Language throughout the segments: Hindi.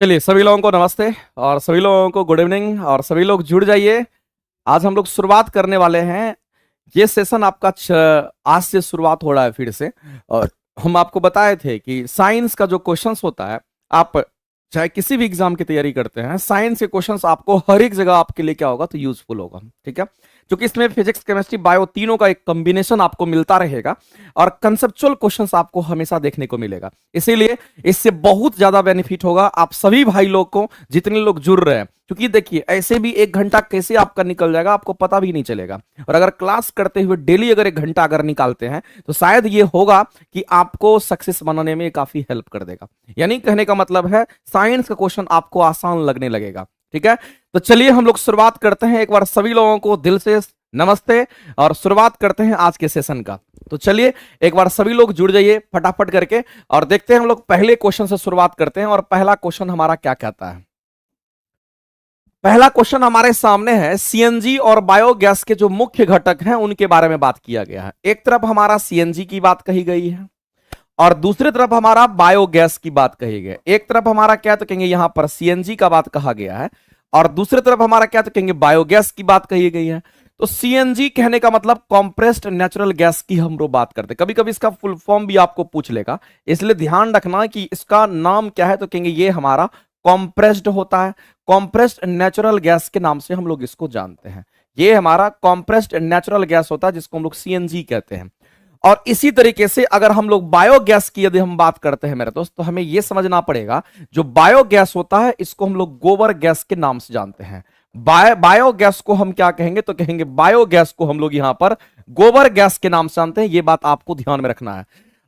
चलिए सभी लोगों को नमस्ते और सभी लोगों को गुड इवनिंग और सभी लोग जुड़ जाइए। आज हम लोग शुरुआत करने वाले हैं। ये सेशन आपका आज से शुरुआत हो रहा है फिर से। और हम आपको बताए थे कि साइंस का जो क्वेश्चंस होता है, आप चाहे किसी भी एग्जाम की तैयारी करते हैं, साइंस के क्वेश्चंस आपको हर एक जगह आपके लिए क्या होगा तो यूजफुल होगा। ठीक है, क्योंकि इसमें फिजिक्स केमिस्ट्री बायो तीनों का एक कॉम्बिनेशन आपको मिलता रहेगा और कंसेप्चुअल क्वेश्चंस आपको हमेशा देखने को मिलेगा। इसीलिए इससे बहुत ज्यादा बेनिफिट होगा आप सभी भाई लोग को, जितने लोग जुड़ रहे हैं। क्योंकि देखिए ऐसे भी एक घंटा कैसे आपका निकल जाएगा आपको पता भी नहीं चलेगा। और अगर क्लास करते हुए डेली अगर एक घंटा अगर निकालते हैं तो शायद ये होगा कि आपको सक्सेस बनाने में काफी हेल्प कर देगा। यानी कहने का मतलब है साइंस का क्वेश्चन आपको आसान लगने लगेगा। ठीक है, तो चलिए हम लोग शुरुआत करते हैं। एक बार सभी लोगों को दिल से नमस्ते और शुरुआत करते हैं आज के सेशन का। तो चलिए एक बार सभी लोग जुड़ जाइए फटाफट करके और देखते हैं। हम लोग पहले क्वेश्चन से शुरुआत करते हैं और पहला क्वेश्चन हमारा क्या कहता है। पहला क्वेश्चन हमारे सामने है, सीएनजी और बायोगैस के जो मुख्य घटक हैं उनके बारे में बात किया गया है। एक तरफ हमारा सीएनजी की बात कही गई है और दूसरी तरफ हमारा बायोगैस की बात कही गई है। एक तरफ हमारा क्या तो कहेंगे यहां पर सीएनजी का बात कहा गया है और दूसरी तरफ हमारा क्या तो कहेंगे बायोगैस की बात कही गई है। तो सीएनजी कहने का मतलब कॉम्प्रेस्ड नेचुरल गैस की हम लोग बात करते हैं। कभी कभी इसका फुल फॉर्म भी आपको पूछ लेगा, इसलिए ध्यान रखना कि इसका नाम क्या है। तो कहेंगे ये हमारा कॉम्प्रेस्ड होता है, कॉम्प्रेस्ड नेचुरल गैस के नाम से हम लोग इसको जानते हैं। ये हमारा कॉम्प्रेस्ड नेचुरल गैस होता है जिसको हम लोग सीएनजी कहते हैं। और इसी तरीके से अगर हम लोग बायोगैस की यदि हम बात करते हैं मेरे दोस्त, तो हमें यह समझना पड़ेगा जो बायोगैस होता है इसको हम लोग गोबर गैस के नाम से जानते हैं। बायोगैस को हम क्या कहेंगे तो कहेंगे बायोगैस को हम लोग यहां पर गोबर गैस के नाम से जानते हैं। यह बात आपको ध्यान में रखना है।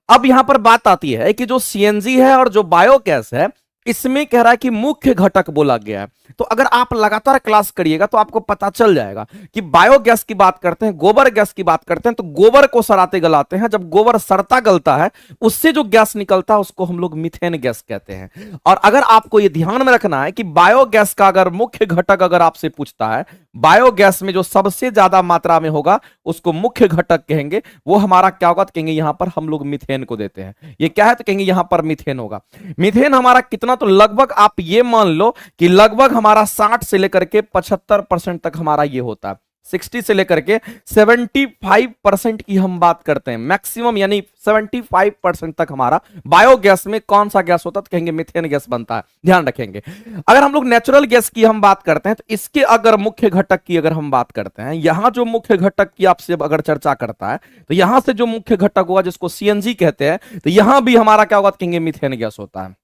अब यहां पर बात आती है कि जो सीएनजी है और जो बायोगैस है इसमें कह रहा है कि मुख्य घटक बोला गया है। तो अगर आप लगातार क्लास करिएगा तो आपको पता चल जाएगा कि बायोगैस की बात करते हैं, गोबर गैस की बात करते हैं तो गोबर को सड़ाते गलाते हैं। जब गोबर सड़ता गलता है उससे जो गैस निकलता है उसको हम लोग मीथेन गैस कहते हैं। और अगर आपको यह ध्यान में रखना है कि बायोगैस का अगर मुख्य घटक अगर आपसे पूछता है, बायोगैस में जो सबसे ज्यादा मात्रा में होगा उसको मुख्य घटक कहेंगे। वो हमारा क्या होगा तो कहेंगे यहां पर हम लोग मीथेन को देते हैं। ये क्या है तो कहेंगे यहां पर मीथेन होगा। मीथेन हमारा कितना, तो लगभग आप ये मान लो कि लगभग हमारा 60 से लेकर के 75% तक हमारा ये होता है। 60 से लेकर के 75% की हम बात करते हैं मैक्सिमम, यानी 75% तक हमारा बायोगैस में कौन सा गैस होता है तो कहेंगे मीथेन गैस बनता है। ध्यान रखेंगे। अगर हम लोग नेचुरल गैस की हम बात करते हैं तो इसके अगर मुख्य घटक की अगर हम बात करते हैं, यहां जो मुख्य घटक की आपसे अगर चर्चा करता है तो यहां से जो मुख्य घटक हुआ जिसको सीएनजी कहते हैं, तो यहां भी हमारा क्या होगा तो कहेंगे मीथेन गैस होता है।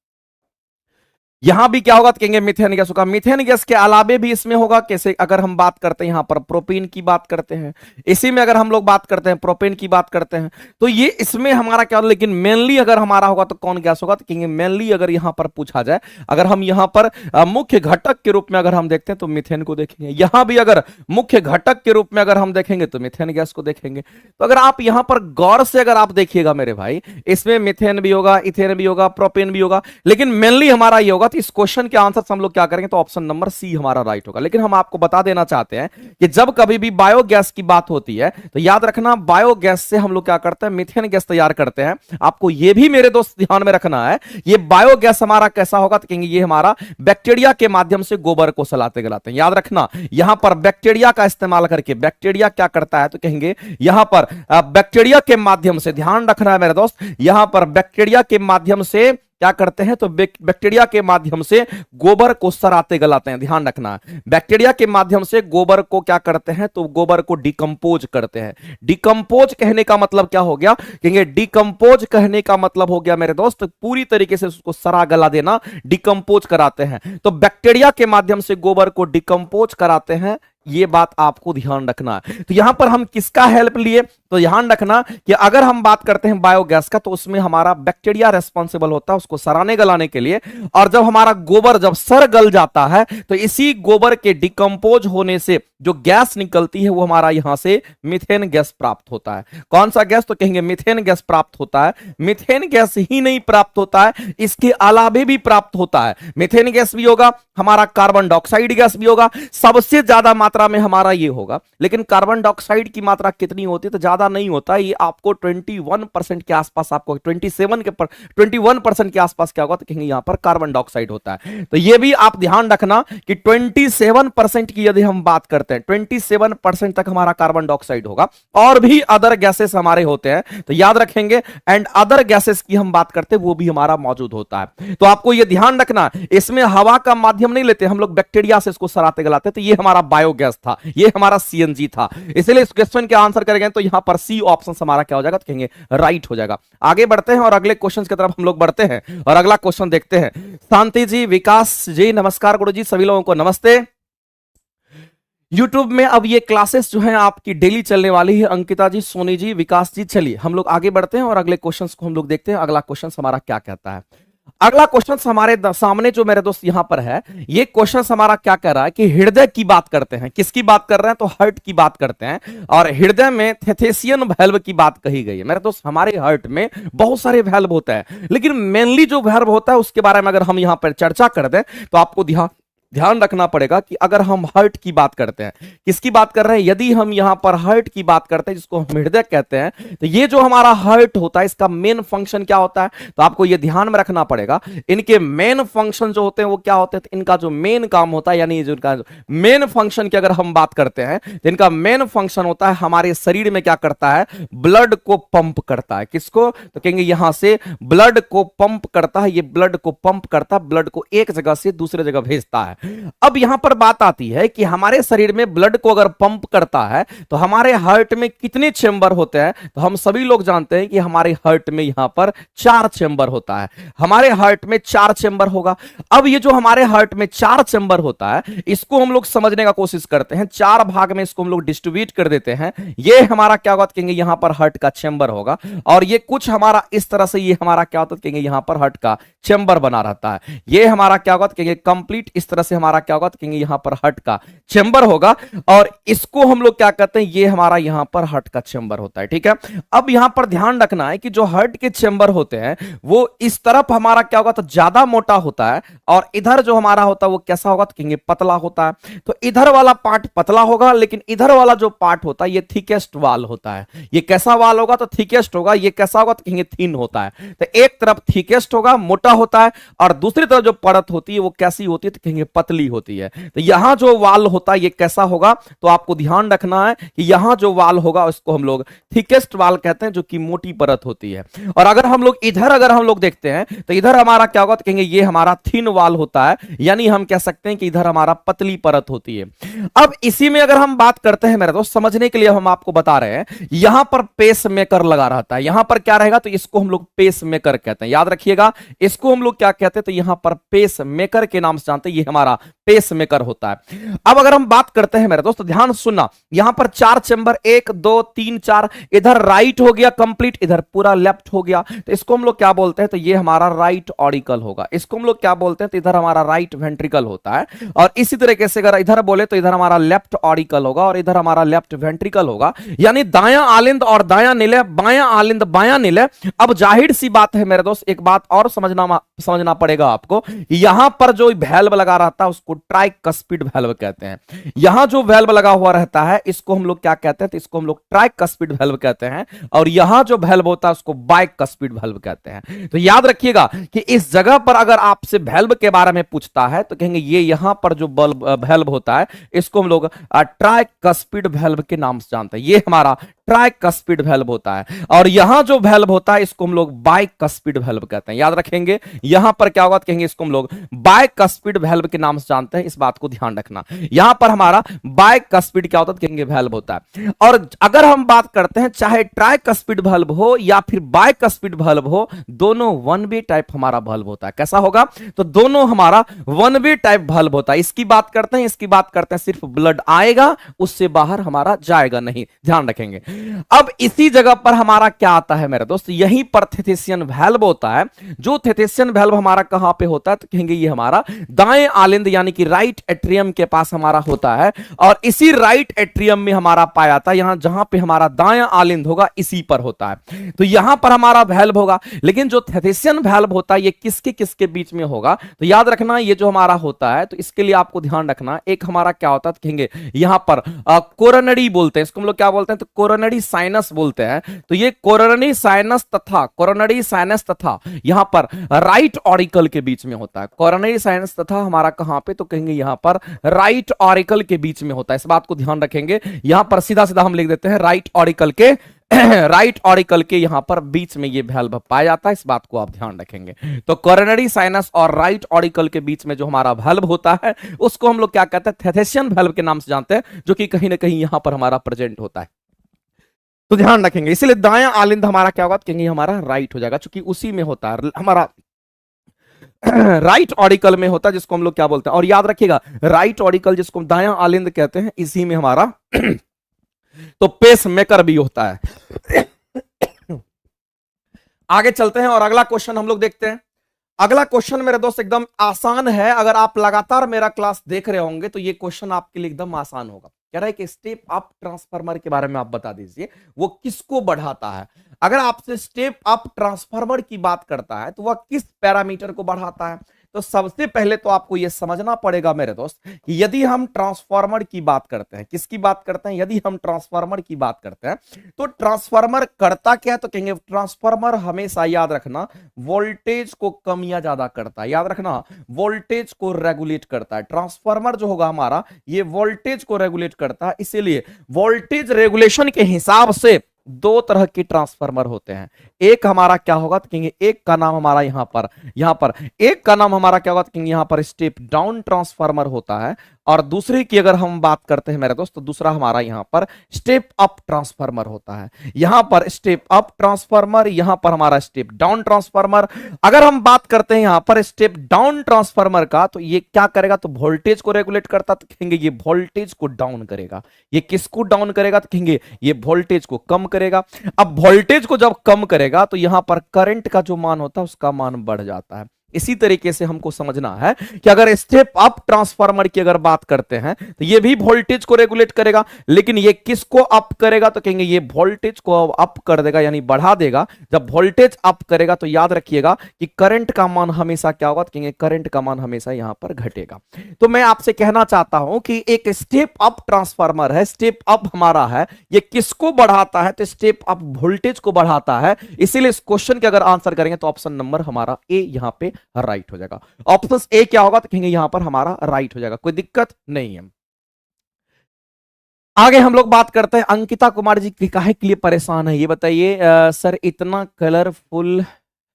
यहां भी क्या होगा तो कहेंगे मीथेन गैस होगा। मीथेन गैस के अलावे भी इसमें होगा कैसे, अगर हम बात करते हैं यहां पर प्रोपेन की बात करते हैं, इसी में अगर हम लोग बात करते हैं प्रोपेन की बात करते हैं तो ये इसमें हमारा क्या होगा। लेकिन मेनली अगर हमारा होगा तो कौन गैस होगा तो कहेंगे मेनली अगर यहां पर पूछा जाए, अगर हम यहां पर मुख्य घटक के रूप में अगर हम देखते हैं तो मीथेन को देखेंगे। यहां भी अगर मुख्य घटक के रूप में अगर हम देखेंगे तो मीथेन गैस को देखेंगे। तो अगर आप यहां पर गौर से अगर आप देखिएगा मेरे भाई, इसमें मीथेन भी होगा, इथेन भी होगा, प्रोपेन भी होगा, लेकिन मेनली हमारा ये होगा। तो इस क्वेश्चन के आंसर हम लोग क्या करेंगे तो ऑप्शन नंबर सी हमारा राइट होगा। लेकिन हम आपको बता देना चाहते हैं कि जब कभी भी बायोगैस की बात होती है तो याद रखना बायोगैस से हम लोग क्या करते हैं मीथेन गैस तैयार करते हैं। आपको यह भी मेरे दोस्त ध्यान में रखना है, ये बायोगैस हमारा कैसा होगा तो कहेंगे ये हमारा बैक्टीरिया के माध्यम से गोबर को सलाते गलाते हैं। याद रखना यहां पर बैक्टीरिया का इस्तेमाल करके, बैक्टीरिया क्या करता है तो कहेंगे यहां पर बैक्टीरिया के माध्यम से, ध्यान रखना है मेरे दोस्त, यहां पर बैक्टीरिया के माध्यम से क्या करते हैं तो बैक्टीरिया के माध्यम से गोबर को सराते गलाते हैं। ध्यान रखना बैक्टीरिया के माध्यम से गोबर को क्या करते हैं तो गोबर को डिकम्पोज करते हैं। डिकम्पोज कहने का मतलब क्या हो गया, कहेंगे डिकम्पोज कहने का मतलब हो गया मेरे दोस्त पूरी तरीके से उसको सरा गला देना, डिकम्पोज कराते हैं। तो बैक्टीरिया के माध्यम से गोबर को डिकम्पोज कराते हैं, ये बात आपको ध्यान रखना है। तो यहां पर हम किसका हेल्प लिए तो ध्यान रखना कि अगर हम बात करते हैं बायोगैस का तो उसमें हमारा बैक्टीरिया रेस्पॉन्सिबल होता है उसको सराने गलाने के लिए। और जब हमारा गोबर जब सर गल जाता है तो इसी गोबर के डिकम्पोज होने से जो गैस निकलती है वो हमारा यहां से मीथेन गैस प्राप्त होता है। कौन सा गैस तो कहेंगे मीथेन गैस प्राप्त होता है। मीथेन गैस ही नहीं प्राप्त होता है, इसके अलावे भी प्राप्त होता है। मीथेन गैस भी होगा, हमारा कार्बन डाइऑक्साइड गैस भी होगा, सबसे ज्यादा मात्रा में हमारा ये होगा, लेकिन कार्बन डाइऑक्साइड की मात्रा कितनी होती है? तो ज्यादा नहीं होता, ये आपको 21% के आसपास, आपको 21% के आसपास क्या होगा, तो कहेंगे यहां पर कार्बन डाइऑक्साइड होता है। तो ये भी आप ध्यान रखना कि 27% की यदि हम बात करते हैं, 27% तक हमारा कार्बन डाइऑक्साइड होगा। और भी अदर गैसेस हमारे होते हैं, तो याद रखेंगे, एंड अदर गैसेस की हम बात करते हैं वो भी हमारा मौजूद होता है। तो आपको यह ध्यान रखना, इसमें हवा का माध्यम नहीं लेते हम लोग, बैक्टीरिया से इसको सराते गलाते। तो ये हमारा बायोगैस था, ये हमारा सीएनजी था। इसलिए इस क्वेश्चन के आंसर करेंगे तो यहां पर सी ऑप्शन हमारा क्या हो जाएगा, तो कहेंगे राइट हो जाएगा। आगे बढ़ते हैं और अगले क्वेश्चन की तरफ हम लोग बढ़ते हैं और अगला क्वेश्चन देखते हैं। शांति जी, विकास जी, नमस्कार गुरु जी, सभी लोगों को नमस्ते। YouTube में अब ये क्लासेस जो हैं आपकी डेली चलने वाली है। अंकिता जी, सोनी जी, विकास जी, चलिए हम लोग आगे बढ़ते हैं और अगले क्वेश्चंस को हम लोग देखते हैं। अगला क्वेश्चन हमारा क्या कहता है? अगला क्वेश्चन हमारे सामने जो मेरे दोस्त यहां पर है, ये क्वेश्चन हमारा क्या कह रहा है कि हृदय की बात करते हैं। किसकी बात कर रहे हैं? तो हार्ट की बात करते हैं। और हृदय में थेथेसियन वैल्व की बात कही गई है। मेरे दोस्त हमारे हार्ट में बहुत सारे वैल्व होते हैं, लेकिन मेनली जो वैल्व होता है उसके बारे में अगर हम यहां पर चर्चा कर दें तो आपको ध्यान रखना पड़ेगा कि अगर हम हार्ट की बात करते हैं, किसकी बात कर रहे हैं? यदि हम यहां पर हार्ट की बात करते हैं, जिसको हम हृदय कहते हैं, तो ये जो हमारा हार्ट होता है, इसका मेन फंक्शन क्या होता है? तो आपको ये ध्यान में रखना पड़ेगा, इनके मेन फंक्शन जो होते हैं वो क्या होते हैं? तो इनका जो मेन काम होता है, यानी जो इनका मेन फंक्शन की अगर हम बात करते हैं, तो इनका मेन फंक्शन होता है हमारे शरीर में क्या करता है? ब्लड को पंप करता है। किसको? तो कहेंगे यहां से ब्लड को पंप करता है। ये ब्लड को पंप करता है, ब्लड को एक जगह से दूसरे जगह भेजता है। अब यहां पर बात आती है कि हमारे शरीर में ब्लड को अगर पंप करता है तो हमारे हार्ट में कितने चेंबर होते हैं? तो हम सभी लोग जानते हैं कि हमारे हार्ट में यहां पर 4 चेंबर होता है। हमारे हार्ट में 4 चेंबर होगा। अब ये जो हमारे हार्ट में 4 चेंबर होता है, इसको हम लोग समझने का कोशिश करते हैं। 4 भाग में इसको हम लोग डिस्ट्रीब्यूट कर देते हैं। ये हमारा क्या होगा, कहेंगे यहां पर हार्ट का चेंबर होगा। और ये कुछ हमारा इस तरह से, ये हमारा क्या होता है, कहेंगे यहां पर हार्ट का चेंबर बना रहता है। ये हमारा क्या होगा, कहेंगे कंप्लीट इस तरह से हमारा क्या होगा, तो कहेंगे यहां पर हार्ट का चेंबर होगा। और इसको हम लोग क्या कहते हैं, ये हमारा यहां पर हार्ट का चेंबर होता है। ठीक है, अब यहां पर ध्यान रखना है कि जो हार्ट के चेंबर होते हैं वो इस तरफ हमारा क्या होगा, तो ज्यादा मोटा होता है, और इधर जो हमारा होता है वो कैसा होगा, तो कहेंगे पतला होता है। तो इधर वाला पार्ट पतला होगा, लेकिन इधर वाला जो पार्ट होता है ये थिकेस्ट वाल होता है। ये कैसा वाल होगा, तो थिकेस्ट होगा। ये कैसा होगा, तो कहेंगे थिन होता है। तो एक तरफ थिकेस्ट होगा, मोटा होता है, और दूसरी तरफ जो परत होती है वो कैसी होती है, तो कहेंगे पतली होती है। तो यहां जो वाल होता है ये कैसा होगा, तो आपको ध्यान रखना है कि यहां जो वाल होगा उसको हम लोग थिकेस्ट वाल कहते हैं, जो कि मोटी परत होती है। और अगर हम लोग इधर अगर हम लोग देखते हैं तो इधर हमारा क्या होगा, तो कहेंगे ये हमारा थिन वाल होता है, यानी हम कह सकते हैं कि इधर हमारा पतली परत होती है। अब इसी में अगर हम बात करते हैं मेरे दोस्त, समझने के लिए हम आपको बता रहे हैं, यहां पर पेस मेकर लगा रहता है। यहां पर क्या रहेगा, तो इसको हम लोग पेस मेकर कहते हैं। याद रखिएगा, इसको हम लोग क्या कहते हैं, तो यहां पर पेस मेकर के नाम से जानते हैं। ये हमारा पेस मेकर होता है। अब अगर हम बात करते हैं मेरे दोस्त, ध्यान सुनना, यहां पर 4 चेंबर, 1 2 3 4, इधर राइट हो गया कंप्लीट, इधर पूरा लेफ्ट हो गया। तो इसको हम लोग क्या बोलते हैं, तो ये हमारा राइट ऑडिकल होगा। इसको हम लोग क्या बोलते हैं, तो इधर हमारा राइट वेंट्रिकल होता है। और इसी तरीके से अगर इधर बोले तो इधर हमारा लेफ्ट ऑडिकल होगा, और इधर हमारा लेफ्ट वेंट्रिकल होगा। यानी दायां आलिंद और दायां निलय, बायां आलिंद बायां निलय। अब जाहिर सी बात है मेरे दोस्त, एक बात और समझना पड़ेगा आपको, यहां पर जो वैल्व लगा रहता है उसको ट्राइकस्पिड वैल्व कहते हैं। यहां जो वैल्व लगा हुआ रहता है इसको हम लोग क्या कहते हैं, तो इसको हम लोग ट्राइकस्पिड वैल्व कहते हैं। और यहां जो वैल्व होता है उसको बाइकस्पिड वैल्व कहते हैं। तो याद रखिएगा कि इस जगह पर अगर आपसे वैल्व के बारे में पूछता है तो कहेंगे ये यहां पर जो वैल्व होता है इसको हम लोग ट्राइकस्पिड वैल्व के नाम से जानते हैं। ये हमारा ट्राइकस्पिड वैल्व होता है। और यहां जो वैल्व होता है इसको हम लोग बाइकस्पिड वैल्व कहते हैं। याद रखेंगे, यहां पर क्या होगा, कहेंगे इसको हम लोग बाइकस्पिड वैल्व के नाम से जानते हैं। इस बात को ध्यान रखना, यहां पर हमारा बाइकस्पिड क्या होता है, कहेंगे वैल्व होता है। और अगर हम बात करते हैं चाहे ट्राइकस्पिड वैल्व हो या फिर बाइकस्पिड वैल्व हो, दोनों वन वे टाइप हमारा वैल्व होता है। कैसा होगा, तो दोनों हमारा वन वे टाइप वैल्व होता है। इसकी बात करते हैं, इसकी बात करते हैं, सिर्फ ब्लड आएगा, उससे बाहर हमारा जाएगा नहीं। ध्यान रखेंगे। अब इसी जगह पर हमारा क्या आता है मेरे दोस्त, यहीं पर थेथेसियन वैल्व होता है। जो थेथेसियन थेथेसियन वैल्व हमारा कहां पे होता है, तो कहेंगे ये हमारा दाएं आलिंद यानी कि राइट एट्रियम के पास हमारा होता है, और इसी राइट एट्रियम में हमारा पाया जाता है, यहां जहां पे हमारा दायां आलिंद होगा इसी पर होता है, तो यहां पर हमारा वैल्व होगा। लेकिन जो थेथेसियन वैल्व होता है ये किसके किसके बीच में होगा, तो याद रखना ये जो हमारा होता है, तो इसके लिए आपको ध्यान रखना, एक हमारा क्या होता है, तो कहेंगे यहां पर कोरोनरी बोलते हैं, इसको हम लोग क्या बोलते हैं, तो कोरोनरी साइनस बोलते हैं। तो ये कोरोनरी साइनस तथा यहां पर राइट ऑरिकल के बीच में होता है। कोरोनरी साइनस तथा हमारा कहां पे, तो कहेंगे यहां पर राइट ऑरिकल के बीच में होता है। इस बात को ध्यान रखेंगे, यहां पर सीधा सीधा हम लिख देते हैं राइट ऑरिकल के राइट ऑरिकल के यहां पर बीच में ये वैल्व पाया जाता है, इस बात को आप ध्यान रखेंगे। तो कोरोनरी साइनस और राइट ऑरिकल के बीच में जो हमारा वैल्व होता है उसको हम लोग क्या कहते हैं, थेथेसियन वैल्व के नाम से जानते हैं, जो कि कहीं ना कहीं यहां पर हमारा प्रेजेंट होता है। तो ध्यान रखेंगे, इसीलिए दायां आलिंद हमारा क्या होगा, कहेंगे हमारा राइट हो जाएगा, क्योंकि उसी में होता है हमारा राइट ऑरिकल में होता है, जिसको हम लोग क्या बोलते हैं। और याद रखिएगा राइट ऑरिकल जिसको दायां आलिंद कहते हैं, इसी में हमारा तो पेस मेकर भी होता है। आगे चलते हैं और अगला क्वेश्चन हम लोग देखते हैं। अगला क्वेश्चन मेरे दोस्त एकदम आसान है, अगर आप लगातार मेरा क्लास देख रहे होंगे तो ये क्वेश्चन आपके लिए एकदम आसान होगा। कह रहा है कि स्टेप अप ट्रांसफार्मर के बारे में आप बता दीजिए, वो किसको बढ़ाता है। अगर आपसे स्टेप अप ट्रांसफार्मर की बात करता है तो वह किस पैरामीटर को बढ़ाता है। तो सबसे पहले तो आपको यह समझना पड़ेगा मेरे दोस्त कि यदि हम ट्रांसफार्मर की बात करते हैं, किसकी बात करते हैं, यदि हम ट्रांसफार्मर की बात करते हैं तो ट्रांसफार्मर करता क्या है, तो कहेंगे ट्रांसफार्मर हमेशा याद रखना वोल्टेज को कम या ज्यादा करता है। याद रखना वोल्टेज को रेगुलेट करता है। ट्रांसफार्मर जो होगा हमारा ये वोल्टेज को रेगुलेट करता है, इसीलिए वोल्टेज रेगुलेशन के हिसाब से दो तरह के ट्रांसफार्मर होते हैं। एक हमारा क्या होगा, तो कहेंगे एक का नाम हमारा यहां पर एक का नाम हमारा क्या होगा, तो कहेंगे यहां पर स्टेप डाउन ट्रांसफार्मर होता है, और दूसरी की अगर हम बात करते हैं मेरे दोस्त तो दूसरा हमारा यहां पर स्टेप अप ट्रांसफार्मर होता है। यहां पर स्टेप अप ट्रांसफार्मर, यहां पर हमारा स्टेप डाउन ट्रांसफार्मर। अगर हम बात करते हैं यहां पर स्टेप डाउन ट्रांसफार्मर का, तो ये क्या करेगा, तो वोल्टेज को रेगुलेट करता, तो कहेंगे ये वोल्टेज को डाउन करेगा। ये किसको डाउन करेगा, तो कहेंगे ये वोल्टेज को कम करेगा। अब वोल्टेज को जब कम करेगा तो यहां पर करंट का जो मान होता है उसका मान बढ़ जाता है। इसी तरीके से हमको समझना है कि अगर स्टेप अप ट्रांसफार्मर की अगर बात करते हैं तो ये भी वोल्टेज को रेगुलेट करेगा, लेकिन ये किसको अप करेगा, तो कहेंगे ये वोल्टेज को अप कर देगा यानी बढ़ा देगा। जब वोल्टेज अप करेगा तो याद रखिएगा कि करंट का मान हमेशा क्या होगा, तो कहेंगे करंट का मान हमेशा यहां पर घटेगा। तो मैं आपसे कहना चाहता हूं कि एक स्टेप अप ट्रांसफार्मर है, स्टेप अप हमारा है, ये किसको बढ़ाता है, तो स्टेप अप वोल्टेज को बढ़ाता है। इसीलिए इस क्वेश्चन के अगर आंसर करेंगे तो ऑप्शन नंबर हमारा ए यहां पे राइट हो जाएगा। ऑप्शन ए क्या होगा, तो कहेंगे यहां पर हमारा राइट हो जाएगा, कोई दिक्कत नहीं है। आगे हम लोग बात करते हैं अंकिता कुमार जी की काहे के लिए परेशान है ये बताइए। सर इतना कलरफुल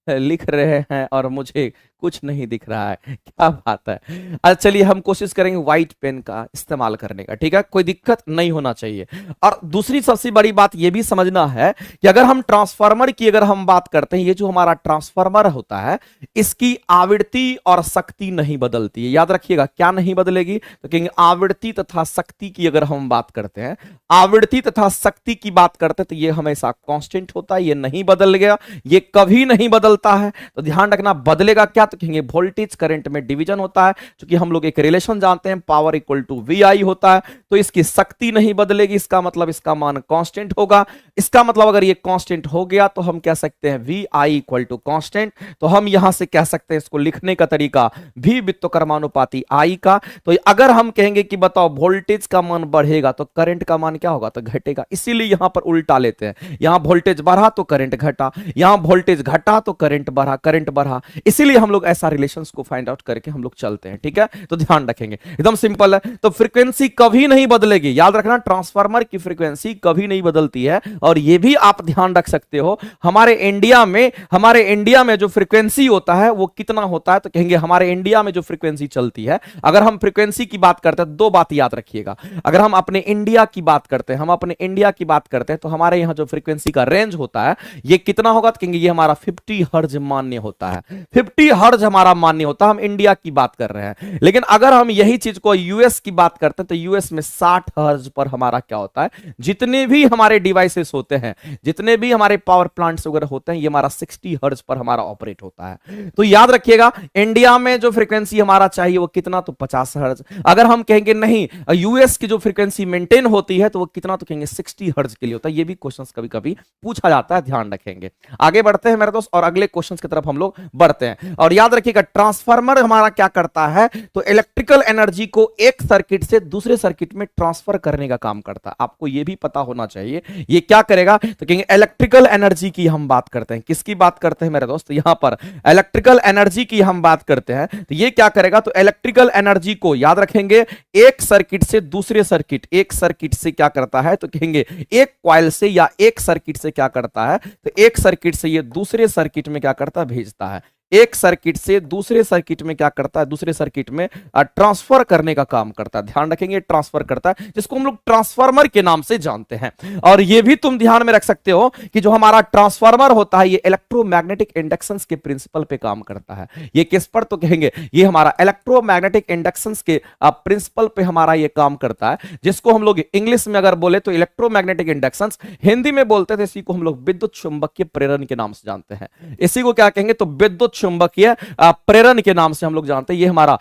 लिख रहे हैं और मुझे कुछ नहीं दिख रहा है, क्या बात है। अच्छा चलिए हम कोशिश करेंगे व्हाइट पेन का इस्तेमाल करने का, ठीक है, कोई दिक्कत नहीं होना चाहिए। और दूसरी सबसे बड़ी बात यह भी समझना है कि अगर हम ट्रांसफार्मर की अगर हम बात करते हैं, ये जो हमारा ट्रांसफार्मर होता है इसकी आवृत्ति और शक्ति नहीं बदलती है। याद रखिएगा क्या नहीं बदलेगी, तो कहेंगे आवृत्ति तथा शक्ति की अगर हम बात करते हैं, आवृत्ति तथा शक्ति की बात करते हैं तो ये हमेशा कांस्टेंट होता है, ये नहीं बदल गया, ये कभी नहीं बदलता है। तो ध्यान रखना बदलेगा क्या, तो कहेंगे वोल्टेज करंट में डिवीजन होता है, क्योंकि हम लोग एक रिलेशन जानते हैं पावर इक्वल टू वी आई होता है। तो इसकी शक्ति नहीं बदलेगी, इसका मतलब इसका मान कांस्टेंट होगा। इसका मतलब अगर ये कांस्टेंट हो गया तो हम कह सकते हैं V I equal to constant. तो हम यहां से कह सकते हैं इसको लिखने का तरीका भी व्युत्क्रमानुपाती आई का। तो अगर हम कहेंगे कि बताओ वोल्टेज का मान बढ़ेगा तो करंट का मान क्या होगा, तो घटेगा। इसीलिए यहां पर उल्टा लेते हैं, यहां वोल्टेज बढ़ा तो करंट घटा, यहां वोल्टेज घटा तो करंट बढ़ा, करंट बढ़ा। इसीलिए हम लोग ऐसा रिलेशंस को फाइंड आउट करके हम लोग चलते हैं, ठीक है। तो ध्यान रखेंगे एकदम सिंपल है। तो फ्रीक्वेंसी कभी नहीं बदलेगी, याद रखना ट्रांसफार्मर की फ्रीक्वेंसी कभी नहीं बदलती है। और यह भी आप ध्यान रख सकते हो हमारे इंडिया में जो फ्रीक्वेंसी होता है वो कितना होता है, तो कहेंगे हमारे इंडिया में जो फ्रीक्वेंसी चलती है, अगर हम फ्रीक्वेंसी की बात करते हैं दो बात याद रखिएगा। अगर हम अपने इंडिया की बात करते हैं, तो हमारे यहां जो फ्रीक्वेंसी का रेंज होता है ये कितना होगा, तो कहेंगे ये हमारा 50 हर्ट्ज मान्य होता है। 50 हर्ट्ज हमारा मान्य होता है, हम इंडिया की बात कर रहे हैं। लेकिन अगर हम यही चीज को यूएस की बात करते हैं तो यूएस में 60 हर्ट्ज पर हमारा क्या होता है, जितने भी हमारे डिवाइसेस होते हैं, जितने भी हमारे पावर प्लांट्स वगैरह होते हैं, ये हमारा 60 हर्ट्ज पर हमारा ऑपरेट होता है। तो याद रखिएगा इंडिया में जो फ्रीक्वेंसी हमारा चाहिए वो कितना, तो 50 हर्ट्ज। अगर हम कहेंगे नहीं यूएस की जो फ्रीक्वेंसी मेंटेन होती है तो वो कितना, तो कहेंगे 60 हर्ट्ज के लिए होता है। ये भी क्वेश्चंस कभी कभी पूछा जाता है, ध्यान रखेंगे। आगे बढ़ते हैं मेरे दोस्त और अगले क्वेश्चंस की तरफ हम लोग बढ़ते हैं। और याद रखिएगा ट्रांसफार्मर हमारा क्या करता है, तो इलेक्ट्रिकल एनर्जी को एक सर्किट से दूसरे सर्किट में ट्रांसफर करने का काम करता है। आपको यह भी पता होना चाहिए ये क्या करेगा, तो कहेंगे इलेक्ट्रिकल एनर्जी की हम बात करते हैं। किसकी बात करते हैं मेरे दोस्त, यहां पर इलेक्ट्रिकल एनर्जी की हम बात करते हैं। तो ये क्या करेगा, तो इलेक्ट्रिकल एनर्जी को याद रखेंगे एक सर्किट से दूसरे सर्किट, एक सर्किट से क्या करता है, तो कहेंगे एक कॉइल से या एक सर्किट से क्या करता है, तो एक सर्किट से ये दूसरे सर्किट में क्या करता है, भेजता है। एक सर्किट से दूसरे सर्किट में क्या करता है, दूसरे सर्किट में ट्रांसफर करने का काम करता है। ध्यान रखेंगे ट्रांसफर करता है, जिसको हम लोग ट्रांसफार्मर के नाम से जानते हैं। और ये भी तुम ध्यान में रख सकते हो कि जो हमारा ट्रांसफार्मर होता है ये इलेक्ट्रोमैग्नेटिक इंडक्शन के प्रिंसिपल पे काम करता है। ये किस पर, तो कहेंगे ये हमारा इलेक्ट्रोमैग्नेटिक इंडक्शन के प्रिंसिपल पे हमारा ये काम करता है, जिसको हम लोग इंग्लिश में अगर बोले तो इलेक्ट्रोमैग्नेटिक इंडक्शन, हिंदी में बोलते थे इसी को हम लोग विद्युत चुंबकीय प्रेरण के नाम से जानते हैं। इसी को क्या कहेंगे, तो विद्युत चुंबकीय प्रेरण के नाम से हम लोग जानते हैं। ये हमारा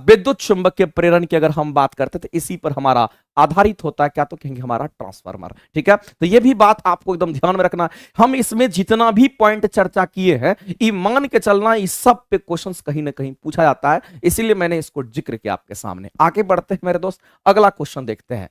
विद्युत चुंबकीय प्रेरण की अगर हम बात करते तो इसी पर हमारा आधारित होता है, क्या, तो कहेंगे हमारा ट्रांसफार्मर। ठीक है, तो ये भी बात आपको एकदम ध्यान में रखना। हम इसमें जितना भी पॉइंट चर्चा किए हैं, ये मान के चलना इस सब पे क्वेश्चंस कहीं ना कहीं पूछा जाता है, इसीलिए मैंने इसको जिक्र किया आपके सामने। आगे बढ़ते हैं मेरे दोस्त, अगला क्वेश्चन देखते हैं।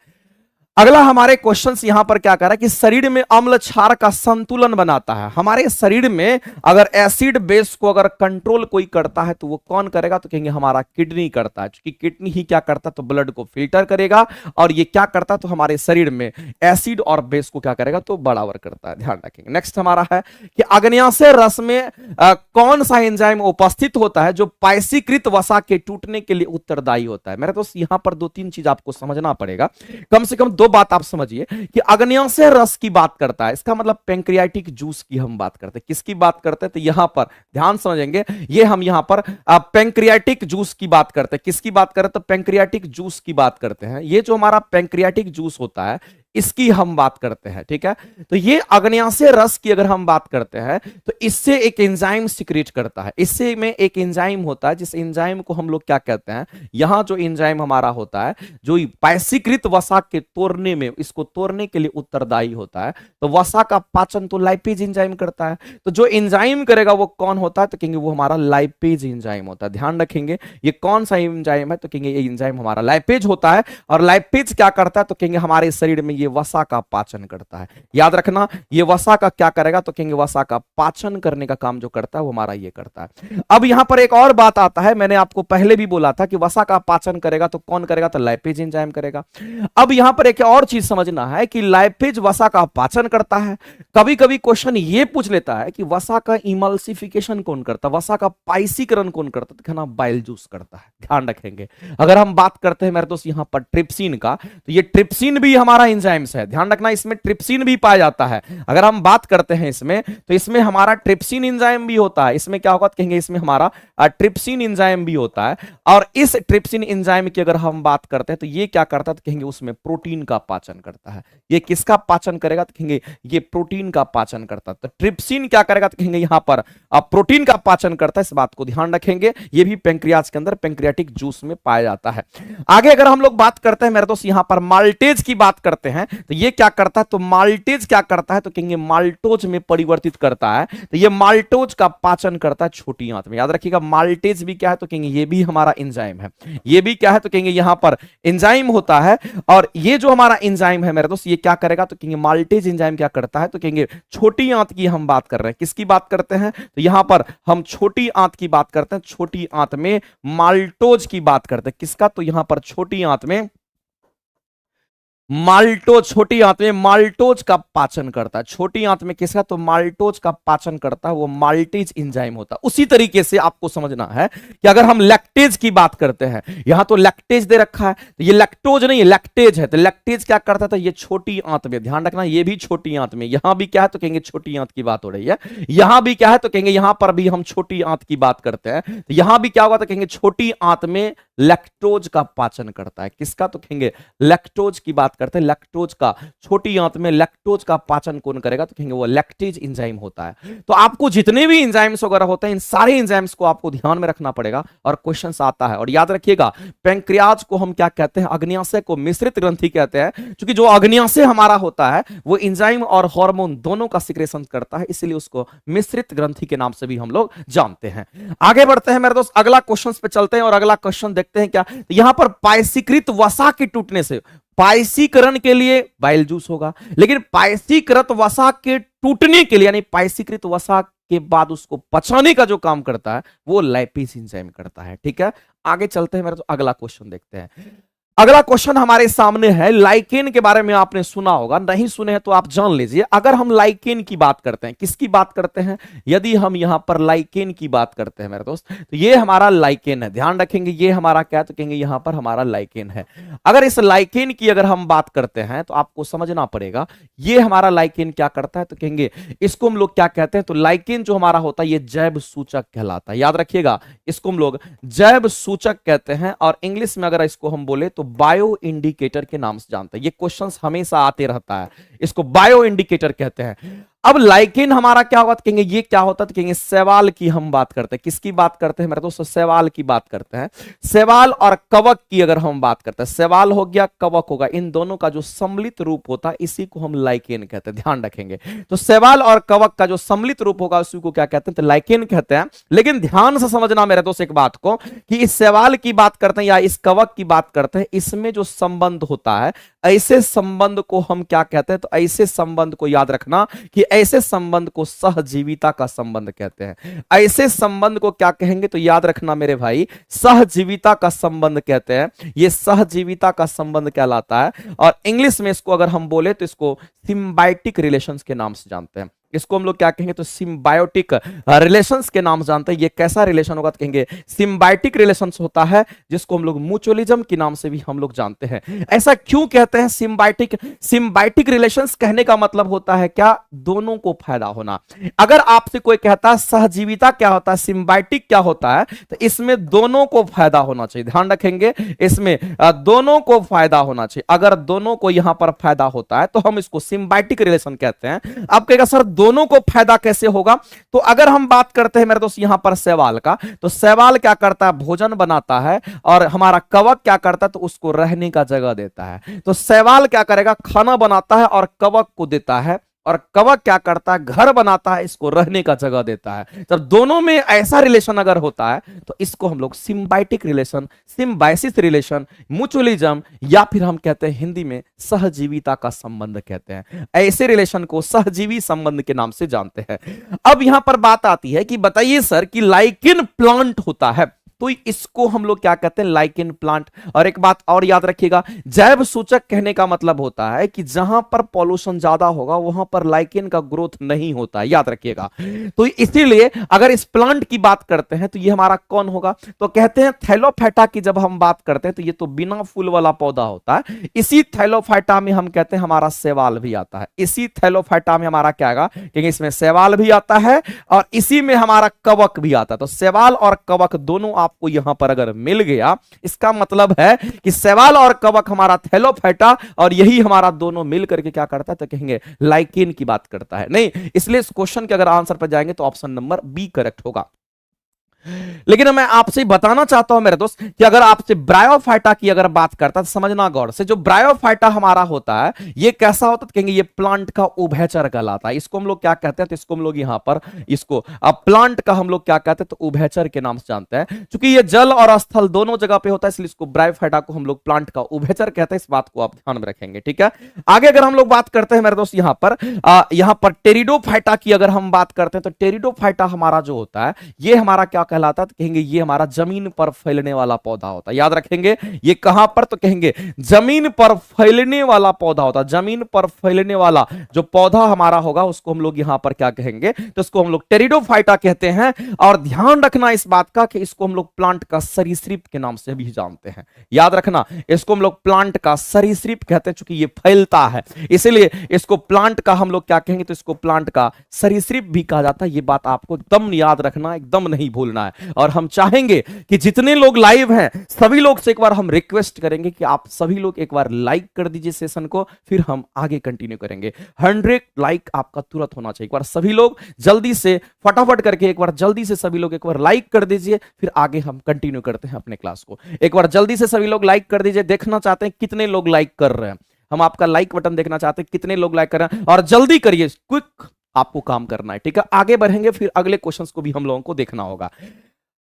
अगला हमारे क्वेश्चंस यहां पर क्या कर रहा है कि शरीर में अम्ल क्षार का संतुलन बनाता है। हमारे शरीर में अगर एसिड बेस को अगर कंट्रोल कोई करता है तो वो कौन करेगा, तो कहेंगे हमारा किडनी करता है। क्योंकि किडनी ही क्या करता है, तो ब्लड को फिल्टर करेगा, और ये क्या करता है, तो हमारे शरीर में एसिड और बेस को क्या करेगा, तो बराबर करता है। ध्यान रखेंगे। नेक्स्ट हमारा है कि अग्न्याशय रस में कौन सा एंजाइम उपस्थित होता है जो पायसीकृत वसा के टूटने के लिए उत्तरदायी होता है। मेरे दोस्त यहां पर दो तीन चीज आपको समझना पड़ेगा, कम से कम दो बात आप समझिए कि अग्न्याशय रस की बात करता है, इसका मतलब पैंक्रियाटिक जूस की हम बात करते हैं। किसकी बात करते हैं, तो यहां पर ध्यान समझेंगे, ये हम यहां पर पैंक्रियाटिक जूस की बात करते हैं। किसकी बात करते हैं, तो पैंक्रियाटिक जूस की बात करते हैं। ये जो हमारा पैंक्रियाटिक जूस होता है इसकी हम बात करते हैं। ठीक है, तो ये अग्न्याशय रस की अगर हम बात करते हैं तो इससे एक एंजाइम सिक्रेट करता है। इससे में एक एंजाइम होता है, जिस एंजाइम को हम लोग क्या कहते हैं, यहां जो एंजाइम हमारा होता है जो पायसीकृत वसा के तोड़ने में, इसको तोड़ने के लिए उत्तरदायी होता है। तो वसा का पाचन तो लाइपेज एंजाइम करता है। तो जो एंजाइम करेगा वो कौन होता है, तो कहेंगे वो हमारा लाइपेज एंजाइम होता है। ध्यान रखेंगे ये कौन सा एंजाइम है, तो कहेंगे ये एंजाइम हमारा लाइपेज होता है। और लाइपेज क्या करता है, तो कहेंगे हमारे शरीर में ये वसा का पाचन करता है। याद रखना ये वसा का क्या करेगा, तो कहेंगे वसा का पाचन करने का काम जो करता है वो हमारा ये करता है। अब यहां पर एक और बात आता है, मैंने आपको पहले भी बोला था कि वसा का पाचन करेगा तो कौन करेगा, तो लाइपेज एंजाइम करेगा। अब यहां पर एक और चीज समझना है कि लाइपेज वसा का पाचन करता है। कभी कभी क्वेश्चन ये पूछ लेता है कि वसा का इमल्सिफिकेशन कौन करता है, वसा का पाइसीकरण कौन करता है, तो कहना बाइल जूस करता है। ध्यान रखेंगे। अगर हम बात करते हैं मेरे दोस्त यहां पर ट्रिप्सिन का, तो ये ट्रिप्सिन भी हमारा एंजाइम्स है। ध्यान रखना इसमें ट्रिप्सिन भी पाया जाता है। अगर हम बात करते हैं इसमें, तो इसमें हमारा ट्रिप्सिन एंजाइम भी होता है। इसमें क्या होगा, तो कहेंगे इसमें हमारा ट्रिप्सिन एंजाइम भी होता है। और इस ट्रिप्सिन एंजाइम की अगर हम बात करते हैं तो ये क्या करता है, तो कहेंगे उसमें प्रोटीन का पाचन करता है। ये किसका पाचन करेगा, तो कहेंगे ये प्रोटीन का पाचन करता है। तो ट्रिप्सिन क्या करेगा, तो कहेंगे यहां पर प्रोटीन का पाचन करता है। इस बात को ध्यान रखेंगे, ये भी पैंक्रियाज के अंदर पैंक्रियाटिक जूस में पाया जाता है। आगे अगर हम लोग बात करते हैं मेरे दोस्त यहां पर माल्टेज की बात करते हैं, तो ये क्या करता है, तो माल्टेज क्या करता है, तो कहेंगे माल्टोज में परिवर्तित करता है। तो ये माल्टोज का पाचन करता है छोटी आंत में। याद रखिएगा माल्टेज भी क्या है, तो कहेंगे ये भी हमारा एंजाइम है। ये भी क्या है, तो कहेंगे यहां पर एंजाइम होता है। और ये जो हमारा एंजाइम है मेरे दोस्त ये क्या करेगा, तो कहेंगे माल्टेज एंजाइम क्या करता है, तो कहेंगे छोटी आंत की हम बात कर रहे हैं। किसकी बात करते हैं, तो यहां पर हम छोटी आंत की बात करते हैं। छोटी आंत में माल्टोज की बात करते हैं। किसका, तो यहां पर छोटी आंत में माल्टोज, छोटी आंत में माल्टोज का पाचन करता है। छोटी आंत में किसका, तो माल्टोज का पाचन करता है, वो माल्टेज एंजाइम होता है। उसी तरीके से आपको समझना है कि अगर हम लैक्टेज की बात करते हैं, यहां तो लैक्टेज दे रखा है, तो ये लैक्टोज नहीं है लैक्टेज है। तो लैक्टेज क्या करता था, ये छोटी आंत में, ध्यान रखना ये भी छोटी आंत में। यहां भी क्या है, तो कहेंगे छोटी आंत की बात हो रही है। यहां भी क्या है, तो कहेंगे यहां पर भी हम छोटी आंत की बात करते हैं। तो यहां भी क्या होगा, तो कहेंगे छोटी आंत में लैक्टोज का पाचन करता है। किसका? तो कहेंगे लैक्टोज की बात करते हैं। लैक्टोज का, छोटी आंत में लैक्टोज का पाचन कौन करेगा? तो कहेंगे वो लैक्टेज एंजाइम होता है। तो आपको जितने भी एंजाइम्स वगैरह होते हैं, इन सारे एंजाइम्स को आपको ध्यान में रखना पड़ेगा और क्वेश्चंस आता है। और याद रखिएगा, पैंक्रियाज को हम क्या कहते हैं? अग्न्याशय को मिश्रित ग्रंथि कहते हैं, क्योंकि जो अग्न्याशय हमारा होता है वो एंजाइम और हार्मोन दोनों का सिक्रेशन करता है, इसलिए उसको मिश्रित ग्रंथि के नाम से भी हम लोग जानते हैं। आगे बढ़ते हैं मेरे दोस्त, अगला क्वेश्चन पे चलते हैं और अगला क्वेश्चन देखते हैं। क्या यहां पर पायसीकृत वसा के टूटने से, पायसीकरण के लिए बाइल जूस होगा, लेकिन पायसीकृत वसा के टूटने के लिए यानी पायसीकृत वसा के बाद उसको पचाने का जो काम करता है वो लैपेज एंजाइम करता है। ठीक है, आगे चलते हैं मेरे तो अगला क्वेश्चन देखते हैं। अगला क्वेश्चन हमारे सामने है, लाइकेन के बारे में आपने सुना होगा, नहीं सुने हैं तो आप जान लीजिए। अगर हम लाइकेन की बात करते हैं, किसकी बात करते हैं? यदि हम यहां पर लाइकेन की बात करते हैं मेरे दोस्त, तो ये हमारा लाइकेन है। ध्यान रखेंगे, ये हमारा क्या है? तो कहेंगे यहां पर हमारा लाइकेन है। अगर इस लाइकेन की अगर हम बात करते हैं तो आपको समझना पड़ेगा ये हमारा लाइकेन क्या करता है। तो कहेंगे इसको हम लोग क्या कहते हैं? तो लाइकेन जो हमारा होता है ये जैव सूचक कहलाता है। याद रखिएगा, इसको हम लोग जैव सूचक कहते हैं, और इंग्लिश में अगर इसको हम बोले तो बायो इंडिकेटर के नाम से जानते हैं। ये क्वेश्चंस हमेशा आते रहता है, इसको बायो इंडिकेटर कहते हैं। अब लाइकेन हमारा क्या होगा? तो कहेंगे ये क्या होता है? तो कहेंगे शैवाल की हम बात करते हैं। किसकी बात करते हैं मेरे दोस्तों? शैवाल की बात करते हैं। शैवाल और कवक की अगर हम बात करते हैं, शैवाल हो गया, कवक होगा, इन दोनों का जो सम्मिलित रूप होता है इसी को हम लाइकेन कहते हैं। ध्यान रखेंगे, तो शैवाल और कवक का जो सम्मिलित रूप होगा उसी को क्या कहते हैं? तो लाइकेन कहते हैं। लेकिन ध्यान से समझना मेरे दोस्त एक बात को, कि इस शैवाल की बात करते हैं या इस कवक की बात करते हैं, इसमें जो संबंध होता है, ऐसे संबंध को हम क्या कहते हैं? तो ऐसे संबंध को याद रखना कि ऐसे संबंध को सहजीविता का संबंध कहते हैं। ऐसे संबंध को क्या कहेंगे? तो याद रखना मेरे भाई, सहजीविता का संबंध कहते हैं। ये सहजीविता का संबंध कहलाता है, और इंग्लिश में इसको अगर हम बोले तो इसको सिम्बायोटिक रिलेशंस के नाम से जानते हैं। इसको हम लोग क्या कहेंगे? तो सिम्बायोटिक रिलेशंस के नाम जानते हैं। ये कैसा रिलेशन होगा? तो कहेंगे सिम्बायोटिक रिलेशंस होता है, जिसको हम लोग म्यूचुअलिज्म के नाम से भी हम लोग जानते हैं। ऐसा क्यों कहते हैं सिम्बायोटिक? सिम्बायोटिक रिलेशंस कहने का मतलब होता है क्या? दोनों को फायदा होना। अगर आपसे कोई कहता है सहजीविता क्या होता है, सिम्बायोटिक क्या होता है, तो इसमें दोनों को फायदा होना चाहिए। ध्यान रखेंगे, इसमें दोनों को फायदा होना चाहिए। अगर दोनों को यहां पर फायदा होता है तो हम इसको सिम्बायोटिक रिलेशन कहते हैं। आप कहेगा सर दोनों को फायदा कैसे होगा? तो अगर हम बात करते हैं मेरे दोस्त यहां पर शैवाल का, तो शैवाल क्या करता है? भोजन बनाता है, और हमारा कवक क्या करता है? तो उसको रहने का जगह देता है। तो शैवाल क्या करेगा? खाना बनाता है और कवक को देता है, और कवक क्या करता है? घर बनाता है, इसको रहने का जगह देता है। जब दोनों में ऐसा रिलेशन अगर होता है तो इसको हम लोग symbiotic relation, Symbiosis relation, mutualism, या फिर हम कहते हैं हिंदी में सहजीविता का संबंध कहते हैं। ऐसे रिलेशन को सहजीवी संबंध के नाम से जानते हैं। अब यहां पर बात आती है कि बताइए सर कि लाइकेन प्लांट होता है, तो इसको हम लोग क्या कहते हैं? Lichen plant. और एक बात और याद रखिएगा, जैव सूचक कहने का मतलब होता है कि जहां पर पॉल्यूशन ज्यादा होगा वहां पर लाइकेन का ग्रोथ नहीं होता है। याद रखिएगा, तो इसीलिए अगर इस प्लांट की बात करते हैं तो ये हमारा कौन होगा? तो कहते हैं थैलोफाइटा की जब हम बात करते हैं तो ये तो बिना फूल वाला पौधा होता है। इसी थैलोफाइटा में हम कहते हैं हमारा शैवाल भी आता है। इसी थैलोफाइटा में हमारा क्या आएगा? क्योंकि इसमें शैवाल भी आता है और इसी में हमारा कवक भी आता है। तो शैवाल और कवक दोनों आपको यहां पर अगर मिल गया, इसका मतलब है कि शैवाल और कवक हमारा थैलोफाइटा, और यही हमारा दोनों मिल करके क्या करता है? तो कहेंगे लाइकेन की बात करता है। नहीं, इसलिए इस क्वेश्चन के अगर आंसर पर जाएंगे तो ऑप्शन नंबर बी करेक्ट होगा। लेकिन मैं आपसे बताना चाहता हूं मेरे दोस्त कि अगर आपसे ब्रायोफाइटा की अगर बात करता तो समझना गौर से, जो ब्रायोफाइटा हमारा होता है ये कैसा होता है? तो कहेंगे ये प्लांट का उभयचर कहलाता है। इसको हम लोग क्या कहते हैं? तो इसको हम लोग यहां पर इसको प्लांट का हम लोग क्या कहते हैं? तो उभयचर के नाम से जानते हैं। क्योंकि ये जल और स्थल दोनों जगह पे होता है, इसलिए इसको ब्रायोफाइटा को हम लोग प्लांट का उभयचर कहते हैं। इस बात को आप ध्यान में रखेंगे, ठीक है। आगे अगर हम लोग बात करते हैं मेरे दोस्त यहां पर टेरिडोफाइटा की अगर हम बात करते हैं तो टेरिडोफाइटा हमारा जो होता है ये हमारा क्या कहलाता है? तो कहेंगे ये हमारा जमीन पर फैलने वाला पौधा होता है। याद रखेंगे, ये कहां पर? तो कहेंगे जमीन पर फैलने वाला पौधा होता है। जमीन पर फैलने वाला जो पौधा हमारा होगा उसको हम लोग यहां पर क्या कहेंगे? तो इसको हम लोग टेरिडोफाइटा कहते हैं। और ध्यान रखना इस बात का कि इसको हम लोग प्लांट का सरीसृप के नाम से भी जानते हैं। याद रखना, इसको हम लोग प्लांट का सरीसृप कहते हैं, क्योंकि ये फैलता है इसलिए इसको प्लांट का हम लोग क्या कहेंगे? तो इसको प्लांट का सरीसृप भी कहा जाता है। ये बात आपको एकदम याद रखना, एकदम नहीं भूलना होना है। और हम चाहेंगे कि जितने लोग लाइव हैं सभी लोग से एक बार हम रिक्वेस्ट करेंगे कि आप सभी लोग एक बार लाइक कर दीजिए सेशन को, फिर हम आगे कंटिन्यू करेंगे। 100 लाइक आपका तुरंत होना चाहिए। एक बार सभी लोग जल्दी से फटाफट करके एक बार जल्दी से सभी लोग एक बार लाइक कर दीजिए, फिर आगे हम कंटिन्यू करते हैं अपने क्लास को। एक बार जल्दी से सभी लोग लाइक कर दीजिए। देखना चाहते हैं कितने लोग लाइक कर रहे हैं, हम आपका लाइक बटन देखना चाहते हैं कितने लोग लाइक कर रहे हैं। और जल्दी करिए, क्विक आपको काम करना है, ठीक है। आगे बढ़ेंगे, फिर अगले क्वेश्चंस को भी हम लोगों को देखना होगा।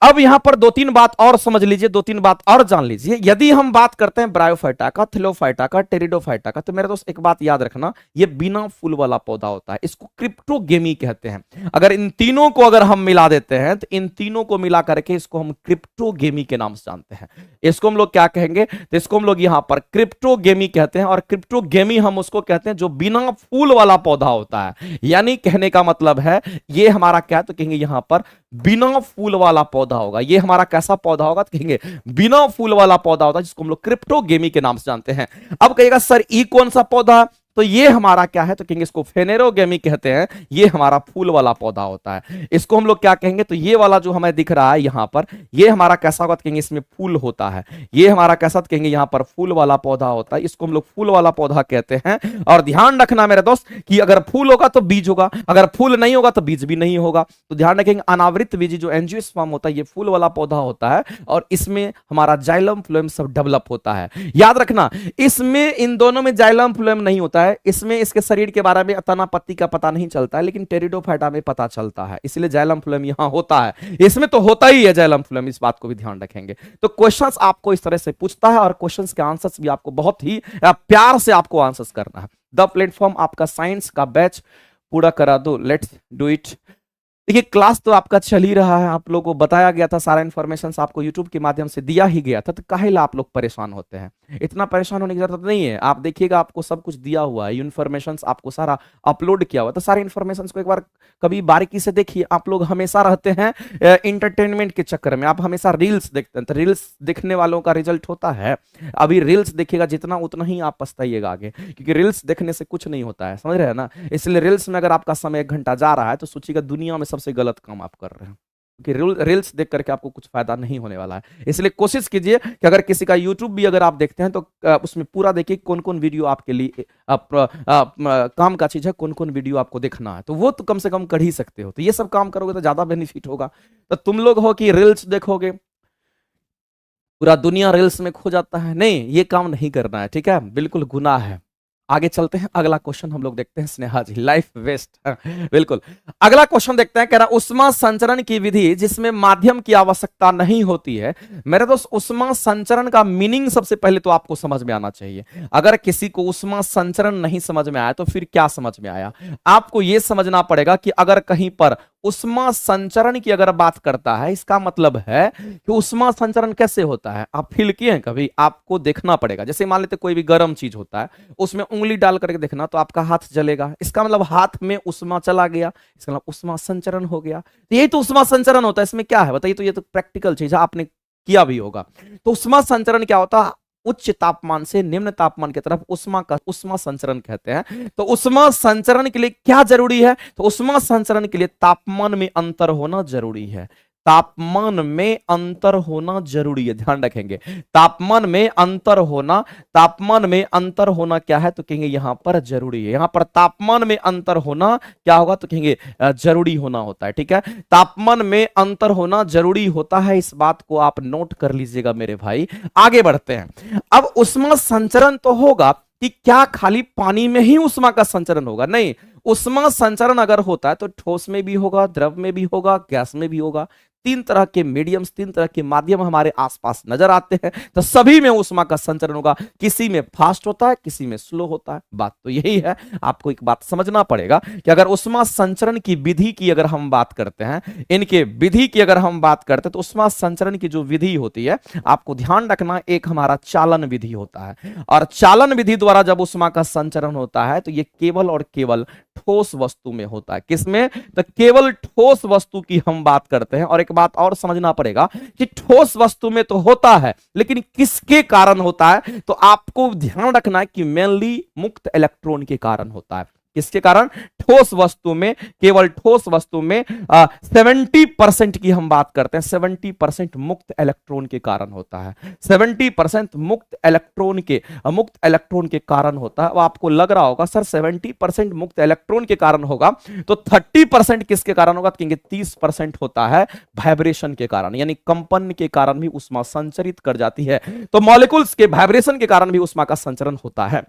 अब यहां पर दो तीन बात और समझ लीजिए, दो तीन बात और जान लीजिए। यदि हम बात करते हैं ब्रायोफाइटा का, थैलोफाइटा का, टेरिडोफाइटा का, तो मेरे दोस्त एक बात याद रखना, ये बिना फूल वाला पौधा होता है, इसको क्रिप्टोगेमी कहते हैं। अगर इन तीनों को अगर हम मिला देते हैं तो इन तीनों को मिला करके इसको हम क्रिप्टोगेमी के नाम से जानते हैं। इसको हम लोग क्या कहेंगे, तो इसको हम लोग यहां पर क्रिप्टोगेमी कहते हैं। और क्रिप्टोगेमी हम उसको कहते हैं जो बिना फूल वाला पौधा होता है। यानी कहने का मतलब है ये हमारा क्या, तो कहेंगे यहां पर बिना फूल वाला पौधा होगा। ये हमारा कैसा पौधा होगा, तो कहेंगे बिना फूल वाला पौधा होता है, जिसको हम लोग क्रिप्टोगेमी के नाम से जानते हैं। अब कहिएगा सर ये कौन सा पौधा, तो ये हमारा क्या है, तो कहेंगे इसको फेनेरोगेमी कहते हैं। ये हमारा फूल वाला पौधा होता है। इसको हम लोग क्या कहेंगे, तो ये वाला जो हमें दिख रहा है यहां पर, ये हमारा कैसा होगा, तो कहेंगे इसमें फूल होता है। ये हमारा कैसा, तो कहेंगे यहां पर फूल वाला पौधा होता है। इसको हम लोग फूल वाला पौधा कहते हैं। और ध्यान रखना मेरे दोस्त कि अगर फूल होगा तो बीज होगा, अगर फूल नहीं होगा तो बीज भी नहीं होगा। तो ध्यान रखेंगे अनावृत बीज जो एंजियोस्पर्म होता है, ये फूल वाला पौधा होता है। और इसमें हमारा जाइलम फ्लोएम सब डेवलप होता है। याद रखना, इसमें इन दोनों में जाइलम फ्लोएम नहीं होता है। इसमें इसके शरीर के बारे में तना पत्ती का पता नहीं चलता है, लेकिन टेरिडोफाइटा में पता चलता है, इसलिए जाइलम फ्लोएम यहां होता है। इसमें तो होता ही है जाइलम फ्लोएम, इस बात को भी ध्यान रखेंगे। तो क्वेश्चंस आपको इस तरह से पूछता है और क्वेश्चंस के आंसर्स भी आपको बहुत ही प्यार से आपको आंसर्स करना है। द प्लेटफॉर्म आपका साइंस का बैच पूरा करा दो, लेट्स डू इट। देखिए क्लास तो आपका चल ही रहा है, आप लोगों को बताया गया था, सारा इन्फॉर्मेशन आपको यूट्यूब के माध्यम से दिया ही गया था, तो काहे ला आप लोग परेशान होते हैं। इतना परेशान होने की जरूरत नहीं है। आप देखिएगा आपको सब कुछ दिया हुआ है, इन्फॉर्मेशन आपको सारा अपलोड किया हुआ है, तो सारे इन्फॉर्मेशन को एक बार कभी बारीकी से देखिए। आप लोग हमेशा रहते हैं इंटरटेनमेंट के चक्कर में, आप हमेशा रील्स देखते हैं, तो रील्स देखने वालों का रिजल्ट होता है अभी रील्स देखिएगा जितना उतना ही आप पछताइएगा आगे, क्योंकि रील्स देखने से कुछ नहीं होता है, समझ रहे हैं ना। इसलिए रील्स में अगर आपका समय 1 घंटा जा रहा है तो सोचिएगा दुनिया में सबसे गलत काम आप कर रहे हैं, क्योंकि रील्स देख करके आपको कुछ फायदा नहीं होने वाला है। इसलिए कोशिश कीजिए कि अगर किसी का यूट्यूब भी अगर आप देखते हैं तो उसमें पूरा देखिए कौन कौन वीडियो आपके लिए काम का चीज है, कौन कौन वीडियो आपको देखना है, तो वो तो कम से कम कर ही सकते हो। तो ये सब काम करोगे तो ज्यादा बेनिफिट होगा। तो तुम लोग हो कि रील्स देखोगे, पूरा दुनिया रील्स में खो जाता है, नहीं, ये काम नहीं करना है, ठीक है, बिल्कुल गुनाह है। आगे चलते हैं, अगला क्वेश्चन हम लोग देखते हैं। स्नेहा जी लाइफ वेस्ट, बिल्कुल अगला क्वेश्चन देखते हैं। कह रहा उष्मा संचरण की विधि जिसमें माध्यम की आवश्यकता नहीं होती है। मेरे दोस्त उष्मा संचरण का मीनिंग सबसे पहले तो आपको समझ में आना चाहिए। अगर किसी को उष्मा संचरण नहीं समझ में आया तो फिर क्या समझ में आया, आपको यह समझना पड़ेगा कि अगर कहीं पर उष्मा संचरण की अगर बात करता है, इसका मतलब है कि उष्मा संचरण कैसे होता है। आप फील किए हैं कभी, आपको देखना पड़ेगा। जैसे मान लेते कोई भी गर्म चीज होता है, उसमें उंगली डाल करके देखना तो आपका हाथ जलेगा, इसका मतलब हाथ में उष्मा चला गया, इसका मतलब उष्मा संचरण हो गया। तो यही तो उष्मा संचरण होता है। इसमें क्या है बताइए, तो ये तो प्रैक्टिकल चीज है, आपने किया भी होगा। तो उष्मा संचरण क्या होता है, उच्च तापमान से निम्न तापमान की तरफ उष्मा का उष्मा संचरण कहते हैं। तो उष्मा संचरण के लिए क्या जरूरी है, तो उष्मा संचरण के लिए तापमान में अंतर होना जरूरी है। तापमान में अंतर होना जरूरी है, ध्यान रखेंगे। तापमान में अंतर होना, तापमान में अंतर होना क्या है, तो कहेंगे यहां पर जरूरी है। यहां पर तापमान में अंतर होना क्या होगा, तो कहेंगे जरूरी होना होता है, ठीक है। तापमान में अंतर होना जरूरी होता है, इस बात को आप नोट कर लीजिएगा मेरे भाई। आगे बढ़ते हैं। अब उष्मा संचरण तो होगा कि क्या खाली पानी में ही उष्मा का संचरण होगा, नहीं। उष्मा संचरण अगर होता है तो ठोस में भी होगा, द्रव में भी होगा, गैस में भी होगा। 3 तरह के मीडियम्स, 3 तरह के माध्यम हमारे आसपास नजर आते हैं, तो सभी में उष्मा का संचरण होगा। किसी में फास्ट होता है, किसी में स्लो होता है। बात तो यही है, आपको एक बात समझना पड़ेगा कि अगर उष्मा संचरण की विधि की अगर हम बात करते हैं, इनके विधि की अगर हम बात करते हैं, तो उष्मा संचरण की जो विधि होती है, आपको ध्यान रखना, एक हमारा चालन विधि होता है। और चालन विधि द्वारा जब उष्मा का संचरण होता है तो ये केवल और केवल ठोस वस्तु में होता है। किसमें, तो केवल ठोस वस्तु की हम बात करते हैं। और एक बात और समझना पड़ेगा कि ठोस वस्तु में तो होता है, लेकिन किसके कारण होता है, तो आपको ध्यान रखना है कि मेनली मुक्त इलेक्ट्रॉन के कारण होता है। किसके कारण? ठोस वस्तु में, केवल ठोस वस्तु में 70% की हम बात करते हैं, 70% मुक्त इलेक्ट्रॉन के कारण होता है, 70% मुक्त इलेक्ट्रॉन के कारण होता है। अब आपको लग रहा होगा सर 70% मुक्त इलेक्ट्रॉन के कारण होगा तो 30% किसके कारण होगा? तो कहेंगे 30% होता है वाइब्रेशन के कारण, यानी कंपन के कारण भी ऊष्मा संचरित कर जाती है। तो मॉलिक्यूल्स के वाइब्रेशन के कारण भी ऊष्मा का संचरण होता है।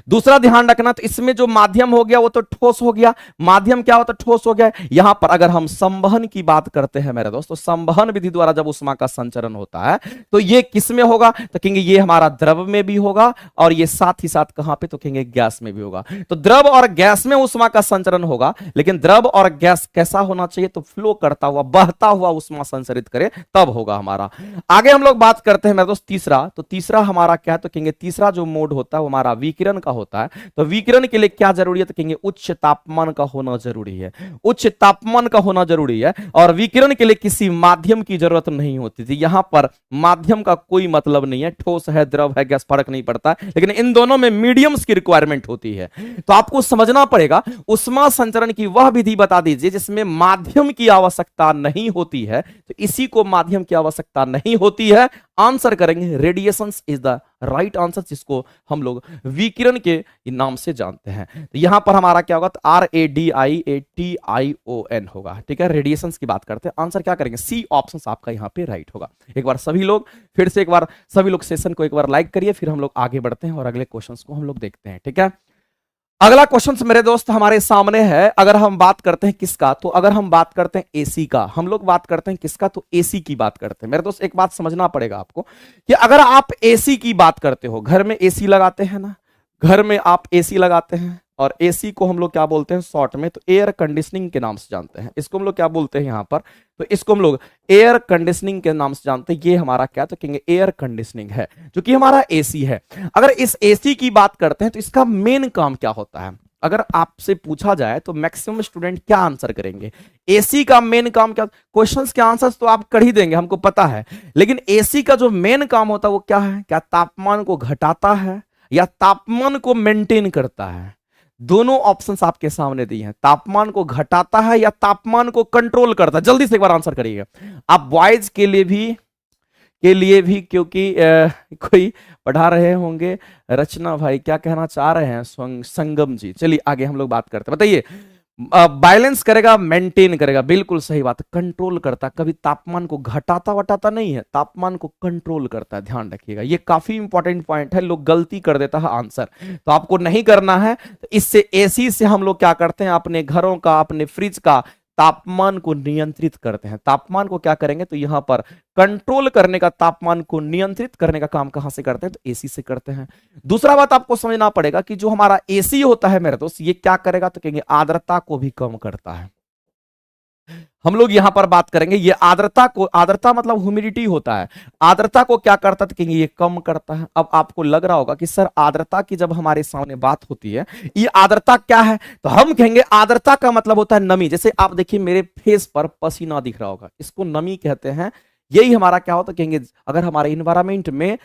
दूसरा ध्यान रखना, तो इसमें जो माध्यम हो गया वो तो ठोस हो गया, माध्यम क्या होता है? ठोस हो गया। यहां पर अगर हम संवहन की बात करते हैं मेरे दोस्तों, संवहन विधि द्वारा जब ऊष्मा का संचरण होता है तो ये किस में होगा? तो कहेंगे ये हमारा द्रव में भी होगा और ये साथ ही साथ कहां पे? तो कहेंगे गैस में भी होगा। तो द्रव और गैस में ऊष्मा का संचरण होगा, लेकिन द्रव और गैस कैसा होना चाहिए? तो फ्लो करता हुआ, बहता हुआ ऊष्मा संचरित करे तब होगा हमारा। आगे हम लोग बात करते हैं मेरे दोस्त तीसरा, तो तीसरा हमारा क्या है? तो कहेंगे तीसरा जो मोड होता है वो हमारा विकिरण का होता है। तो विकिरण के लिए क्या जरूरी है? तो कहेंगे उच्च तापमान का होना जरूरी है, उच्च तापमान का होना जरूरी है। और विकिरण के लिए किसी माध्यम की जरूरत नहीं होती थी। यहां पर माध्यम का कोई मतलब नहीं है, ठोस है, द्रव है, गैस, फर्क नहीं पड़ता, लेकिन इन दोनों में मीडियम्स की रिक्वायरमेंट होती है। तो आपको समझना पड़ेगा, ऊष्मा संचरण की वह विधि बता दीजिए जिसमें माध्यम की आवश्यकता नहीं होती है, तो इसी को माध्यम की आवश्यकता नहीं होती है। आंसर करेंगे radiations is the right answer, जिसको हम लोग विकिरण के नाम से जानते हैं। तो यहां पर हमारा क्या होगा? तो RADIATION होगा, ठीक है। रेडिएशंस की बात करते हैं, आंसर क्या करेंगे? सी ऑप्शन आपका यहां पे राइट होगा। एक बार सभी लोग फिर से एक बार सभी लोग सेशन को एक बार लाइक करिए, फिर हम लोग आगे बढ़ते हैं और अगले क्वेश्चंस को हम लोग देखते हैं, ठीक है। अगला क्वेश्चन मेरे दोस्त हमारे सामने है। अगर हम बात करते हैं किसका? तो अगर हम बात करते हैं एसी का, हम लोग बात करते हैं किसका? तो एसी की बात करते हैं। मेरे दोस्त एक बात समझना पड़ेगा आपको कि अगर आप एसी की बात करते हो, घर में एसी लगाते हैं ना, घर में आप एसी लगाते हैं, और एसी को हम लोग क्या बोलते हैं शॉर्ट में? तो एयर कंडीशनिंग के नाम से जानते हैं। इसको हम लोग क्या बोलते हैं यहां पर? तो इसको हम लोग एयर कंडीशनिंग के नाम से जानते हैं। ये हमारा क्या? तो कहेंगे एयर कंडीशनिंग है, जो कि हमारा एसी है। अगर इस एसी की बात करते हैं तो इसका मेन काम क्या होता है? अगर आपसे पूछा जाए तो मैक्सिमम स्टूडेंट क्या आंसर करेंगे? एसी का मेन काम क्या? क्वेश्चंस के आंसर्स तो आप कर ही देंगे, हमको पता है, लेकिन एसी का जो मेन काम होता है वो क्या है? क्या तापमान को घटाता है या तापमान को मेंटेन करता है? दोनों ऑप्शंस आपके सामने दिए हैं। तापमान को घटाता है या तापमान को कंट्रोल करता है? जल्दी से एक बार आंसर करिएगा। आप बॉयज के लिए भी क्योंकि कोई पढ़ा रहे होंगे। रचना भाई क्या कहना चाह रहे हैं? संगम जी, चलिए आगे हम लोग बात करते हैं। बताइए, बैलेंस करेगा, मेंटेन करेगा, बिल्कुल सही बात। कंट्रोल करता, कभी तापमान को घटाता वटाता नहीं है, तापमान को कंट्रोल करता है। ध्यान रखिएगा, ये काफी इंपॉर्टेंट पॉइंट है, लोग गलती कर देता है आंसर, तो आपको नहीं करना है। तो इससे एसी से हम लोग क्या करते हैं? अपने घरों का, अपने फ्रिज का तापमान को नियंत्रित करते हैं। तापमान को क्या करेंगे? तो यहां पर कंट्रोल करने का, तापमान को नियंत्रित करने का काम कहां से करते हैं? तो एसी से करते हैं। दूसरा बात आपको समझना पड़ेगा कि जो हमारा एसी होता है मेरे दोस्त, ये क्या करेगा? तो कहेंगे आर्द्रता को भी कम करता है। हम लोग यहां पर बात करेंगे ये आर्द्रता को, आर्द्रता मतलब ह्यूमिडिटी होता है, आर्द्रता को क्या करता है? तो कहेंगे ये कम करता है। अब आपको लग रहा होगा कि सर आर्द्रता की जब हमारे सामने बात होती है, ये आर्द्रता क्या है? तो हम कहेंगे आर्द्रता का मतलब होता है नमी। जैसे आप देखिए मेरे फेस पर पसीना दिख रहा होगा, इसको नमी कहते हैं। यही हमारा क्या होता है? कहेंगे अगर हमारे इन्वायरमेंट में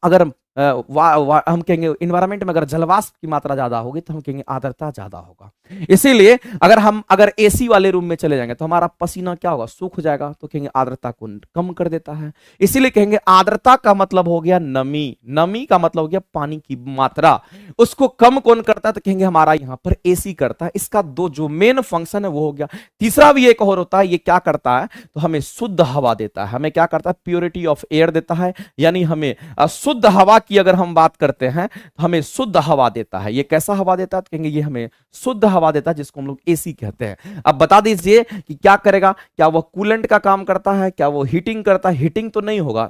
अगर हम कहेंगे इन्वायरमेंट में अगर जलवाष्प की मात्रा ज्यादा होगी तो हम कहेंगे आर्द्रता ज्यादा होगा। इसीलिए अगर एसी वाले रूम में चले जाएंगे तो हमारा पसीना क्या होगा? सूख जाएगा, तो कहेंगे आर्द्रता को कम कर देता है। इसीलिए कहेंगे आर्द्रता का मतलब हो गया नमी, नमी का मतलब हो गया पानी की मात्रा। उसको कम कौन करता है? तो कहेंगे हमारा यहाँ पर एसी करता है। इसका दो जो मेन फंक्शन है वो हो गया। तीसरा भी एक और होता है, ये क्या करता है? तो हमें शुद्ध हवा देता है। हमें क्या करता है? प्योरिटी ऑफ एयर देता है, यानी हमें शुद्ध हवा की अगर हम बात करते हैं तो हमें शुद्ध हवा देता है। ये कैसा हवा देता है? तो कहेंगे ये हमें शुद्ध हवा देता है, जिसको हम लोग एसी कहते हैं। अब बता दीजिए कि क्या करेगा? क्या वो कूलेंट का काम करता है? क्या वो हीटिंग करता है? हीटिंग तो नहीं होगा।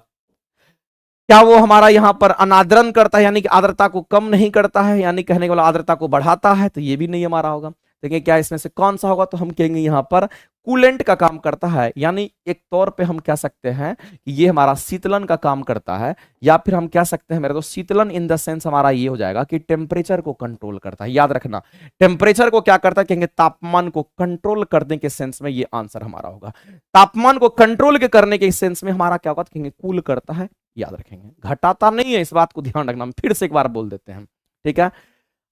क्या वो हमारा यहां पर अनाद्रन करता है, यानी कि आर्द्रता को कम नहीं करता है, यानी कहने वाला आर्द्रता को बढ़ाता है? तो ये भी नहीं हमारा होगा। देखिए क्या इसमें से कौन सा होगा? तो हम कहेंगे यहां पर कूलेंट का काम करता है, यानी एक तौर पे हम कह सकते हैं कि ये हमारा शीतलन का काम करता है, या फिर हम कह सकते हैं मेरे दोस्त शीतलन इन द सेंस हमारा ये हो जाएगा कि टेम्परेचर को कंट्रोल करता है। याद रखना, टेम्परेचर को क्या करता है? कहेंगे तापमान को कंट्रोल करने के सेंस में ये आंसर हमारा होगा। तापमान को कंट्रोल के करने के सेंस में हमारा क्या होगा? तो कहेंगे कूल करता है। याद रखेंगे, घटाता नहीं है, इस बात को ध्यान रखना। हम फिर से एक बार बोल देते हैं, ठीक है।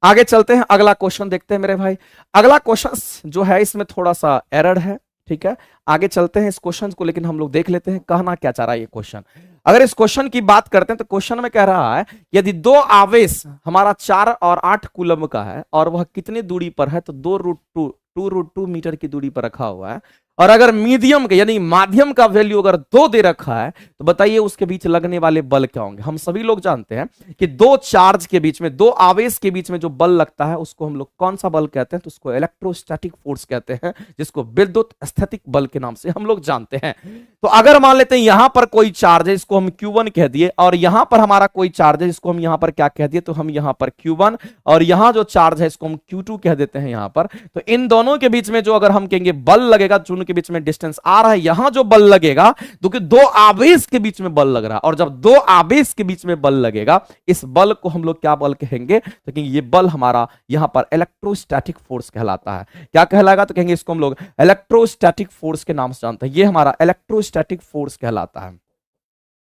आगे चलते हैं, अगला क्वेश्चन देखते हैं मेरे भाई। अगला क्वेश्चन जो है इसमें थोड़ा सा एरर है, ठीक है। आगे चलते हैं इस क्वेश्चन को, लेकिन हम लोग देख लेते हैं कहना क्या चाह रहा है ये क्वेश्चन। अगर इस क्वेश्चन की बात करते हैं तो क्वेश्चन में कह रहा है यदि दो आवेश हमारा 4 और 8 कूलम का है और वह कितनी दूरी पर है, तो 2√2 मीटर की दूरी पर रखा हुआ है, और अगर मीडियम के यानी माध्यम का वैल्यू अगर 2 दे रखा है, तो बताइए उसके बीच लगने वाले बल क्या होंगे। हम सभी लोग जानते हैं कि दो चार्ज के बीच में, दो आवेश के बीच में जो बल लगता है उसको हम लोग कौन सा बल कहते हैं, तो उसको इलेक्ट्रोस्टैटिक फोर्स कहते हैं, जिसको विद्युत स्थैतिक बल के नाम से हम लोग जानते हैं। तो अगर मान लेते हैं यहां पर कोई चार्ज है, इसको हम Q1 कह दिए, और यहां पर हमारा कोई चार्ज है जिसको हम यहां पर क्या कह दिए, तो हम यहां पर Q1, और यहां जो चार्ज है इसको हम Q2 कह देते हैं यहां पर। तो इन दोनों के बीच में जो अगर हम कहेंगे बल लगेगा, दोनों के बीच में डिस्टेंस आ रहा है, यहां जो बल लगेगा, क्योंकि दो आवेश के बीच में बल लग रहा है, और जब दो आवेश के बीच में बल लगेगा, इस बल को हम लोग क्या बल कहेंगे, तो कहेंगे ये बल हमारा यहां पर इलेक्ट्रोस्टैटिक फोर्स कहलाता है। क्या कहलाएगा, तो कहेंगे इसको हम लोग इलेक्ट्रोस्टैटिक फोर्स के नाम से जानते हैं। ये हमारा इलेक्ट्रोस्टैटिक फोर्स कहलाता है,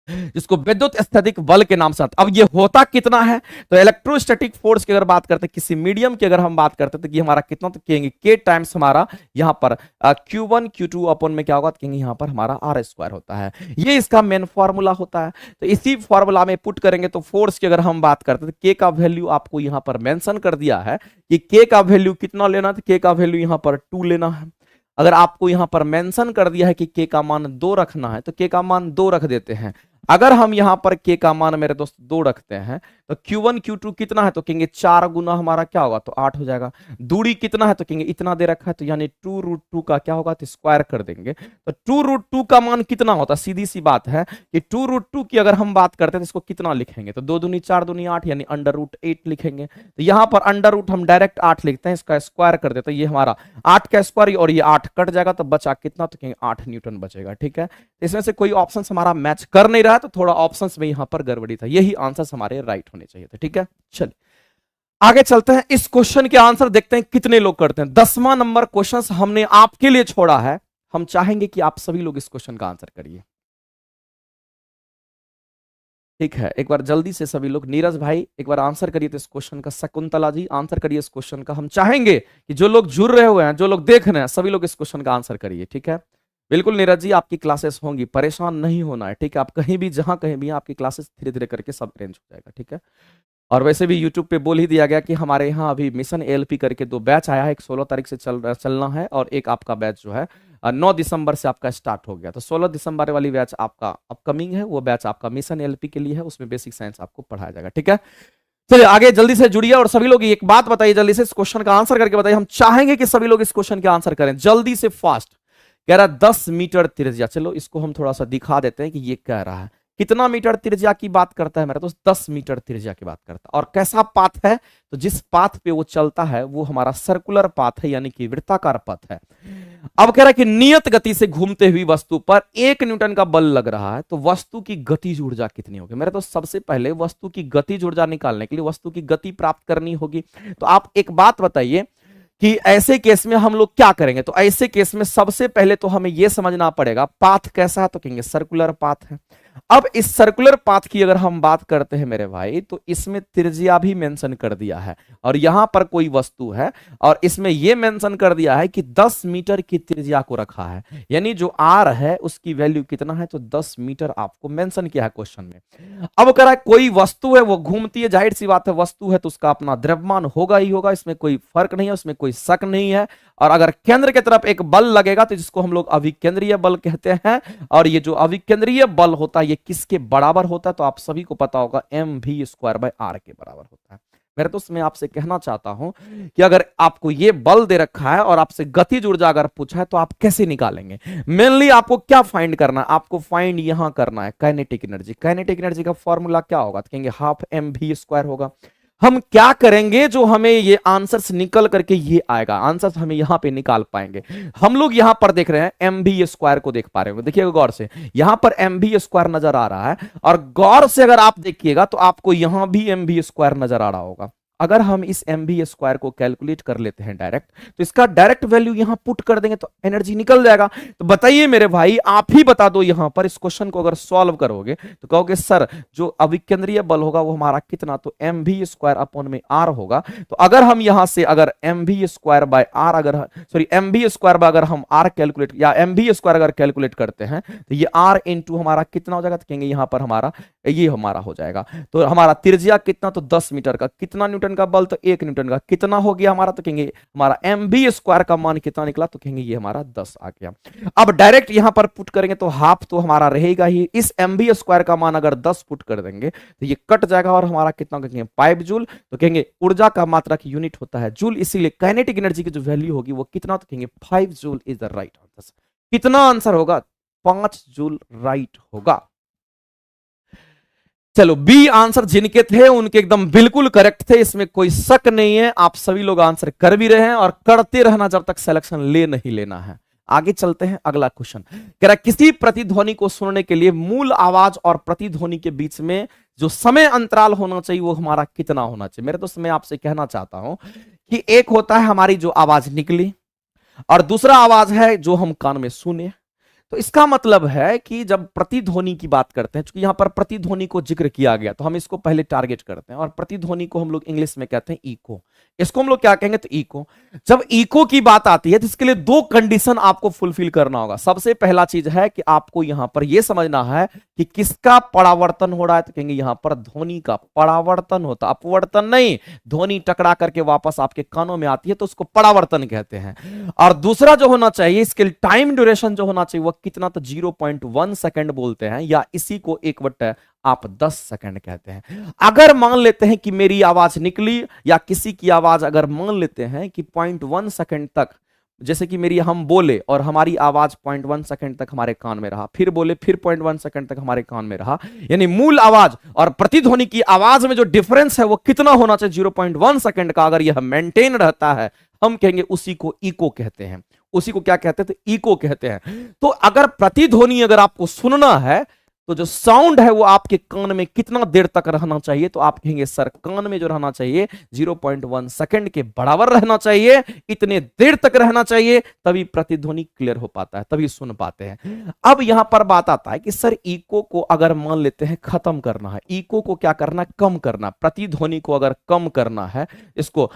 जिसको विद्युत स्थैतिक बल के नाम से। अब ये होता कितना है, तो इलेक्ट्रोस्टैटिक फोर्स की अगर बात करते हैं, किसी मीडियम की अगर हम बात करते हैं, तो ये हमारा कितना, तो कहेंगे के टाइम्स हमारा यहां पर Q1 Q2 अपन में क्या होगा, तो कहेंगे यहां पर हमारा R² होता है। ये इसका मेन फॉर्मूला होता है। तो इसी फॉर्मूला में पुट करेंगे तो फोर्स की अगर हम बात करते हैं, तो के का वैल्यू आपको यहां पर मेंशन कर दिया है कि के का वैल्यू कितना लेना, तो के का वैल्यू यहां पर 2 लेना है। अगर आपको यहां पर मेंशन कर दिया है कि के का मान 2 रखना है, तो के का मान 2 रख देते हैं। अगर हम यहां पर के का मान मेरे दोस्त 2 रखते हैं, तो Q1 Q2 कितना है, तो कहेंगे 4 गुना हमारा क्या होगा, तो 8 हो जाएगा। दूरी कितना है, तो कहेंगे इतना दे रखा है, तो यानी 2√2 का क्या होगा, तो स्क्वायर कर देंगे। तो 2√2 का मान कितना होता है, सीधी सी बात है कि 2√2 की अगर हम बात करते हैं तो इसको कितना लिखेंगे, तो 2 दूनी 4 दूनी 8 यानी √8 लिखेंगे। तो यहां पर अंडर हम डायरेक्ट 8 लिखते हैं, इसका स्क्वायर कर देते हैं, ये हमारा 8 का स्क्वायर और ये 8 कट जाएगा, तो बचा कितना, तो कहेंगे 8 न्यूटन बचेगा। ठीक है, इसमें से कोई ऑप्शन हमारा मैच कर नहीं रहा, तो थोड़ा ऑप्शंस में यहां पर गड़बड़ी था, यही आंसर हमारे राइट होने चाहिए थे। ठीक है, चलिए आगे चलते हैं। इस क्वेश्चन के आंसर देखते हैं कितने लोग करते हैं। 10वां नंबर क्वेश्चन हमने आपके लिए छोड़ा है, हम चाहेंगे कि आप सभी लोग इस क्वेश्चन का आंसर करिए। ठीक है, एक बार जल्दी से सभी लोग, नीरज भाई एक बार आंसर करिए तो इस क्वेश्चन का। शकुंतला जी आंसर करिए इस क्वेश्चन का। हम चाहेंगे कि जो लोग जुड़ रहे हुए हैं, जो लोग देख रहे हैं, सभी लोग इस क्वेश्चन का आंसर करिए। ठीक है, बिल्कुल नीरज जी, आपकी क्लासेस होंगी, परेशान नहीं होना है। ठीक है, आप कहीं भी जहां कहीं भी आपकी क्लासेस धीरे धीरे करके सब अरेंज हो जाएगा। ठीक है, और वैसे भी YouTube पे बोल ही दिया गया कि हमारे यहाँ अभी मिशन ALP करके 2 बैच आया है, एक 16 तारीख से चलना है, और एक आपका बैच जो है 9 दिसंबर से आपका स्टार्ट हो गया। तो 16 दिसंबर वाली बैच आपका अपकमिंग है, वो बैच आपका मिशन ALP के लिए है, उसमें बेसिक साइंस आपको पढ़ाया जाएगा। ठीक है, चलिए आगे जल्दी से जुड़िए, और सभी लोग एक बात बताइए जल्दी से, इस क्वेश्चन का आंसर करके बताइए। हम चाहेंगे कि सभी लोग इस क्वेश्चन के आंसर करें जल्दी से, फास्ट। कह रहा है 10 मीटर त्रिज्या। चलो इसको हम थोड़ा सा दिखा देते हैं कि ये कह रहा है कितना मीटर त्रिज्या की बात करता है मेरा दोस्त, 10 मीटर त्रिज्या की बात करता है। और कैसा पाथ है, तो जिस पाथ पे वो चलता है वो हमारा सर्कुलर पाथ है, यानी कि वृत्ताकार पथ है। अब कह रहा है कि नियत गति से घूमते हुई वस्तु पर 1 न्यूटन का बल लग रहा है, तो वस्तु की गतिज ऊर्जा कितनी होगी। मेरे दोस्त सबसे पहले वस्तु की गतिज ऊर्जा निकालने के लिए वस्तु की गति प्राप्त करनी होगी। तो आप एक बात बताइए कि ऐसे केस में हम लोग क्या करेंगे। तो ऐसे केस में सबसे पहले तो हमें यह समझना पड़ेगा पाथ कैसा है, तो कहेंगे सर्कुलर पाथ है। अब इस सर्कुलर पाथ की अगर हम बात करते हैं मेरे भाई, तो इसमें त्रिज्या भी मेंशन कर दिया है, और यहां पर कोई वस्तु है और इसमें यह मेंशन कर दिया है कि 10 मीटर की त्रिज्या को रखा है, यानी जो R है उसकी वैल्यू कितना है, तो 10 मीटर आपको मेंशन किया है क्वेश्चन में। अब कह रहा है कोई वस्तु है वो घूमती है, जाहिर सी बात है वस्तु है तो उसका अपना द्रव्यमान होगा ही होगा, इसमें कोई फर्क नहीं है, उसमें कोई शक नहीं है। और अगर केंद्र की तरफ एक बल लगेगा तो जिसको हम लोग अभिकेंद्रीय बल कहते हैं, और ये जो अभिकेंद्रीय बल होता है ये किसके बराबर होता है, तो आप सभी को पता होगा mv²/r के बराबर होता है। मेरे दोस्त मैं आपसे कहना चाहता हूं कि अगर आपको ये बल दे रखा है और आपसे गतिज ऊर्जा अगर पूछा है तो आप कैसे निकालेंगे। मेनली आपको क्या फाइंड करना है, आपको फाइंड यहां करना है काइनेटिक एनर्जी। काइनेटिक एनर्जी का फॉर्मूला क्या होगा, तो कहेंगे 12 mv² होगा। हम क्या करेंगे, जो हमें ये आंसर्स निकल करके ये आएगा, आंसर्स हमें यहां पे निकाल पाएंगे। हम लोग यहां पर देख रहे हैं mv² को देख पा रहे हो, देखिएगा गौर से, यहां पर mv² नजर आ रहा है, और गौर से अगर आप देखिएगा तो आपको यहां भी mv² नजर आ रहा होगा। अगर हम इस mv² को कैलकुलेट कर लेते हैं डायरेक्ट, तो इसका डायरेक्ट वैल्यू यहां पुट कर देंगे तो एनर्जी निकल जाएगा। तो बताइए मेरे भाई, आप ही बता दो यहां पर इस क्वेश्चन को अगर सॉल्व करोगे तो कहोगे सर जो अविकेंद्रीय बल होगा वो हमारा कितना, तो mv² अपॉन में r होगा। तो अगर हम यहां से अगर mv² बाय r अगर सॉरी mv² बाय अगर हम r कैलकुलेट या mv² अगर कैलकुलेट करते हैं तो ये r इंटू हमारा कितना हो जाएगा, तो कहेंगे यहां पर हमारा ये हमारा हो जाएगा। तो हमारा त्रिज्या कितना, तो 10 मीटर का, कितना न्यूटन का बल, तो 1 न्यूटन का, कितना हो गया हमारा, तो कहेंगे हमारा mv² का मान कितना निकला, तो कहेंगे ये हमारा 10 आ गया। अब डायरेक्ट यहां पर पुट करेंगे तो हाफ तो हमारा रहेगा ही, इस mv² का मान अगर 10 पुट कर देंगे तो ये कट जाएगा और हमारा कितना कहेंगे 5 जूल। तो कहेंगे ऊर्जा का मात्रा की यूनिट होता है जूल, इसीलिए काइनेटिक एनर्जी की जो वैल्यू होगी वो कितना, तो कहेंगे 5 joule is the right answer. कितना आंसर होगा, 5 जूल राइट होगा। चलो बी आंसर जिनके थे उनके एकदम बिल्कुल करेक्ट थे, इसमें कोई शक नहीं है। आप सभी लोग आंसर कर भी रहे हैं और करते रहना जब तक सिलेक्शन ले नहीं लेना है। आगे चलते हैं, अगला क्वेश्चन कह रहा है किसी प्रतिध्वनि को सुनने के लिए मूल आवाज और प्रतिध्वनि के बीच में जो समय अंतराल होना चाहिए वो हमारा कितना होना चाहिए। मेरे दोस्त मैं आपसे कहना चाहता हूं कि एक होता है हमारी जो आवाज निकली और दूसरा आवाज है जो हम कान में सुने। तो इसका मतलब है कि जब प्रतिध्वनि की बात करते हैं, क्योंकि यहां पर प्रतिध्वनि को जिक्र किया गया तो हम इसको पहले टारगेट करते हैं, और प्रतिध्वनि को हम लोग इंग्लिश में कहते हैं इको। इसको हम लोग क्या कहेंगे, तो इको। जब इको की बात आती है तो इसके लिए 2 कंडीशन आपको फुलफिल करना होगा। सबसे पहला चीज है कि आपको यहां पर यह समझना है कि किसका परावर्तन हो रहा है, तो कहेंगे यहां पर ध्वनि का परावर्तन होता, अपवर्तन नहीं। ध्वनि टकरा करके वापस आपके कानों में आती है तो उसको परावर्तन कहते हैं। और दूसरा जो होना चाहिए, इसके टाइम ड्यूरेशन जो होना चाहिए वो कितना, तो 0.1 सेकंड बोलते हैं, या इसी को 1/10 आप 10 सेकंड कहते हैं। अगर मान लेते हैं कि मेरी आवाज निकली या किसी की आवाज अगर मान लेते हैं कि 0.1 सेकंड तक, जैसे कि मेरी हम बोले और हमारी आवाज 0.1 सेकंड तक हमारे कान में रहा, फिर बोले फिर 0.1 सेकंड तक हमारे कान में रहा, यानी मूल आवाज और प्रतिध्वनि की आवाज में जो डिफरेंस है वो कितना होना चाहिए, 0.1 सेकंड का। अगर यह मेंटेन रहता है हम कहेंगे उसी को इको कहते हैं। उसी को क्या कहते हैं, तो इको कहते हैं। तो अगर प्रतिध्वनि अगर आपको सुनना है तो जो साउंड है वो आपके कान में कितना देर तक रहना चाहिए, तो आप कहेंगे सर कान में जो रहना चाहिए 0.1 सेकंड के बराबर रहना चाहिए, इतने देर तक रहना चाहिए, तभी प्रतिध्वनि क्लियर हो पाता है, तभी सुन पाते हैं। अब यहां पर बात आता है कि सर इको को अगर मान लेते हैं खत्म करना है, इको को क्या करना है, कम करना, प्रतिध्वनि को अगर कम करना है, इसको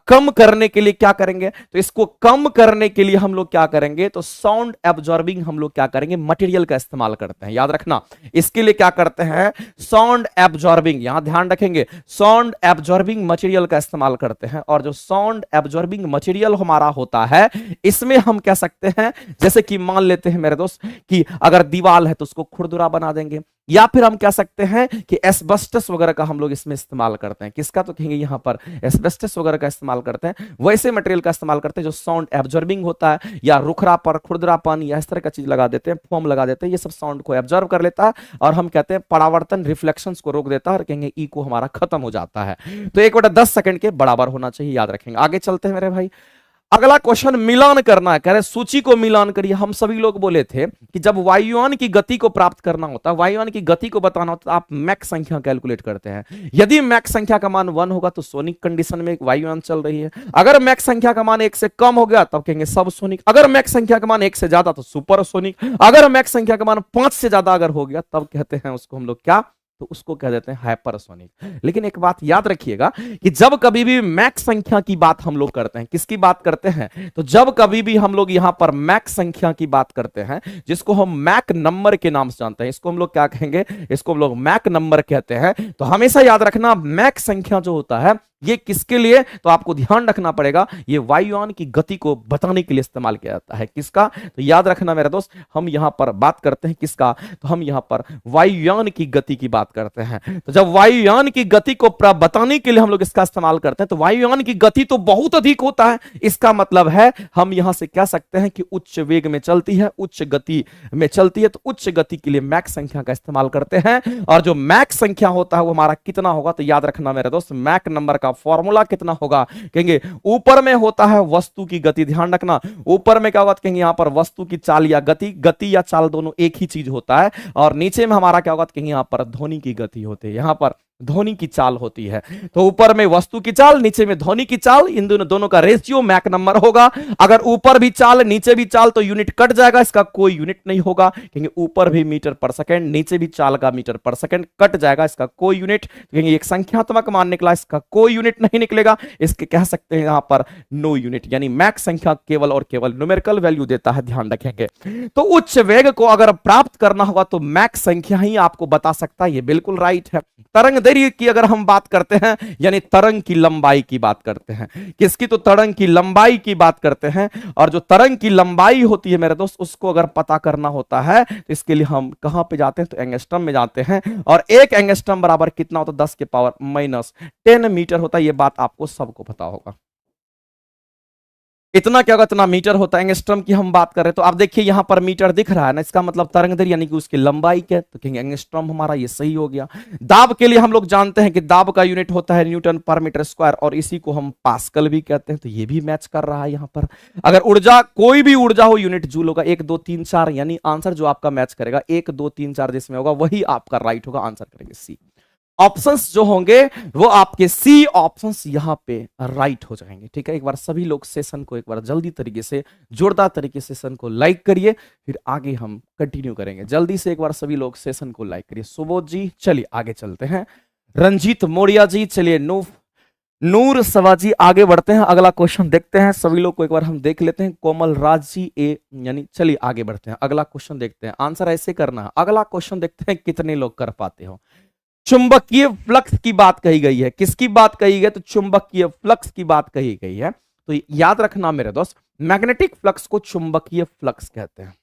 कम करने के लिए क्या करेंगे, तो इसको कम करने के लिए हम लोग क्या करेंगे, तो साउंड एब्जॉर्बिंग हम लोग क्या करेंगे, मटेरियल का इस्तेमाल करते हैं। याद रखना इसके लिए क्या करते हैं, साउंड एब्जॉर्बिंग, यहां ध्यान रखेंगे, साउंड एब्जॉर्बिंग मटेरियल का इस्तेमाल करते हैं। और जो साउंड एब्जॉर्बिंग मटेरियल हमारा होता है इसमें हम कह सकते हैं, जैसे कि मान लेते हैं मेरे दोस्त कि अगर दीवार है तो उसको खुरदुरा बना देंगे, या फिर हम कह सकते हैं कि एस्बेस्टस वगैरह का हम लोग इसमें इस्तेमाल करते हैं। किसका, तो कहेंगे यहां पर एस्बेस्टस वगैरह का इस्तेमाल करते हैं, वैसे मटेरियल का इस्तेमाल करते हैं जो साउंड एब्जॉर्बिंग होता है, या रुखरा पर खुरदरापन या इस तरह का चीज लगा देते हैं, फोम लगा देते हैं, ये सब साउंड को एब्जॉर्ब कर लेता है और हम कहते हैं परावर्तन रिफ्लेक्शंस को रोक देता है, और कहेंगे इको हमारा खत्म हो जाता है। तो 1/10 सेकंड के बराबर होना चाहिए, याद रखेंगे। आगे चलते हैं मेरे भाई, अगला क्वेश्चन मिलान करना है। कह रहे सूची को मिलान करिए। हम सभी लोग बोले थे कि जब वायुयान की गति को प्राप्त करना होता है, वायुयान की गति को बताना होता है, आप मैक संख्या कैलकुलेट करते हैं। यदि मैक संख्या का मान 1 होगा तो सोनिक कंडीशन में वायुयान चल रही है। अगर मैक संख्या का मान 1 से कम हो गया तब कहेंगे सब सोनिक। अगर मैक संख्या का मान 1 से ज्यादा तो सुपर सोनिक। अगर मैक संख्या का मान 5 से ज्यादा अगर हो गया तब कहते हैं उसको हम लोग क्या, तो उसको कह देते हैं हाइपरसोनिक। लेकिन एक बात याद रखिएगा कि जब कभी भी मैक संख्या की बात हम लोग करते हैं, किसकी बात करते हैं, तो जब कभी भी हम लोग यहां पर मैक संख्या की बात करते हैं, जिसको हम मैक नंबर के नाम से जानते हैं, इसको हम लोग क्या कहेंगे, इसको हम लोग मैक नंबर कहते हैं। तो हमेशा याद रखना मैक संख्या जो होता है ये किसके लिए, तो आपको ध्यान रखना पड़ेगा, ये वायुयान की गति को बताने के लिए इस्तेमाल किया जाता है। किसका, तो याद रखना मेरे दोस्त, हम यहां पर बात करते हैं किसका, तो हम यहां पर वायुयान की गति की बात करते हैं। तो जब वायुयान की गति को बताने के लिए हम लोग इसका इस्तेमाल करते हैं, तो वायुयान की गति तो बहुत अधिक होता है, इसका मतलब है हम यहां से कह सकते हैं कि उच्च वेग में चलती है, उच्च गति में चलती है, तो उच्च गति के लिए मैक संख्या का इस्तेमाल करते हैं। और जो मैक संख्या होता है वो हमारा कितना होगा, तो याद रखना मेरे दोस्त, मैक नंबर का फॉर्मूला कितना होगा, कहेंगे ऊपर में होता है वस्तु की गति, ध्यान रखना ऊपर में क्या होगा, कहेंगे यहां पर वस्तु की चाल या गति, गति या चाल दोनों एक ही चीज होता है, और नीचे में हमारा क्या होगा, कहेंगे यहां पर ध्वनि की गति होती है। यहां पर ध्वनि की चाल होती है। तो ऊपर में वस्तु की चाल, नीचे में ध्वनि की चाल, इन दोनों का रेशियो मैक नंबर होगा। अगर ऊपर भी चाल नीचे भी चाल तो यूनिट कट जाएगा, इसका कोई यूनिट नहीं होगा, क्योंकि ऊपर भी मीटर पर सेकंड, नीचे भी चाल का मीटर पर सेकंड, कट जाएगा, इसका कोई यूनिट, क्योंकि एक संख्यात्मक मान निकला, इसका कोई यूनिट नहीं निकलेगा। इसके कह सकते हैं यहां पर नो यूनिट, यानी मैक संख्या केवल और केवल न्यूमेरिकल वैल्यू देता है, ध्यान रखेंगे। तो उच्च वेग को अगर प्राप्त करना होगा तो मैक संख्या ही आपको बता सकता है, ये बिल्कुल राइट है। तरंग दैर्घ्य की अगर हम बात करते हैं, यानी तरंग की लंबाई की बात करते हैं, किसकी, तो तरंग की लंबाई की बात करते हैं। और जो तरंग की लंबाई होती है मेरे दोस्त, उसको अगर पता करना होता है तो इसके लिए हम कहां पे जाते हैं, तो एंगस्ट्रम में जाते हैं। और एक एंगस्ट्रम बराबर कितना होता है, 10 के पावर -10 मीटर होता है। यह बात आपको सबको पता होगा। इतना क्या होगा, इतना मीटर होता है। एंगस्ट्रम की हम बात कर रहे हैं, तो आप देखिए यहां पर मीटर दिख रहा है ना, इसका मतलब तरंग दैर्घ्य यानी कि उसकी लंबाई क्या है, तो कहेंगे एंगस्ट्रम, हमारा ये सही हो गया। दाब के लिए हम लोग जानते हैं कि दाब का यूनिट होता है न्यूटन पर मीटर स्क्वायर, और इसी को हम पास्कल भी कहते हैं, तो ये भी मैच कर रहा है यहां पर। अगर ऊर्जा, कोई भी ऊर्जा हो, यूनिट जूल होगा, 1 2 3 4, यानी आंसर जो आपका मैच करेगा 1 2 3 4 जिसमें होगा वही आपका राइट होगा, आंसर करेंगे सी। ऑप्शंस जो होंगे वो आपके सी ऑप्शंस यहां पे राइट हो जाएंगे, ठीक है। एक बार सभी लोग सेशन को एक बार जल्दी तरीके से, जोरदार तरीके से सेशन को लाइक करिए, फिर आगे हम कंटिन्यू करेंगे। जल्दी से एक बार सभी लोग सेशन को लाइक करिए। सुबोध जी, चलिए आगे चलते हैं। रंजीत मौर्या जी, चलिए नूर सवा जी, आगे बढ़ते हैं, अगला क्वेश्चन देखते हैं। सभी लोग को एक बार हम देख लेते हैं। कोमल राज जी ए, यानी चलिए आगे बढ़ते हैं, अगला क्वेश्चन देखते हैं। आंसर ऐसे करना है, अगला क्वेश्चन देखते हैं कितने लोग कर पाते हो। चुंबकीय फ्लक्स की बात कही गई है, किसकी बात कही गई है, तो चुंबकीय फ्लक्स की बात कही गई है। तो याद रखना मेरे दोस्त, मैग्नेटिक फ्लक्स को चुंबकीय फ्लक्स कहते हैं।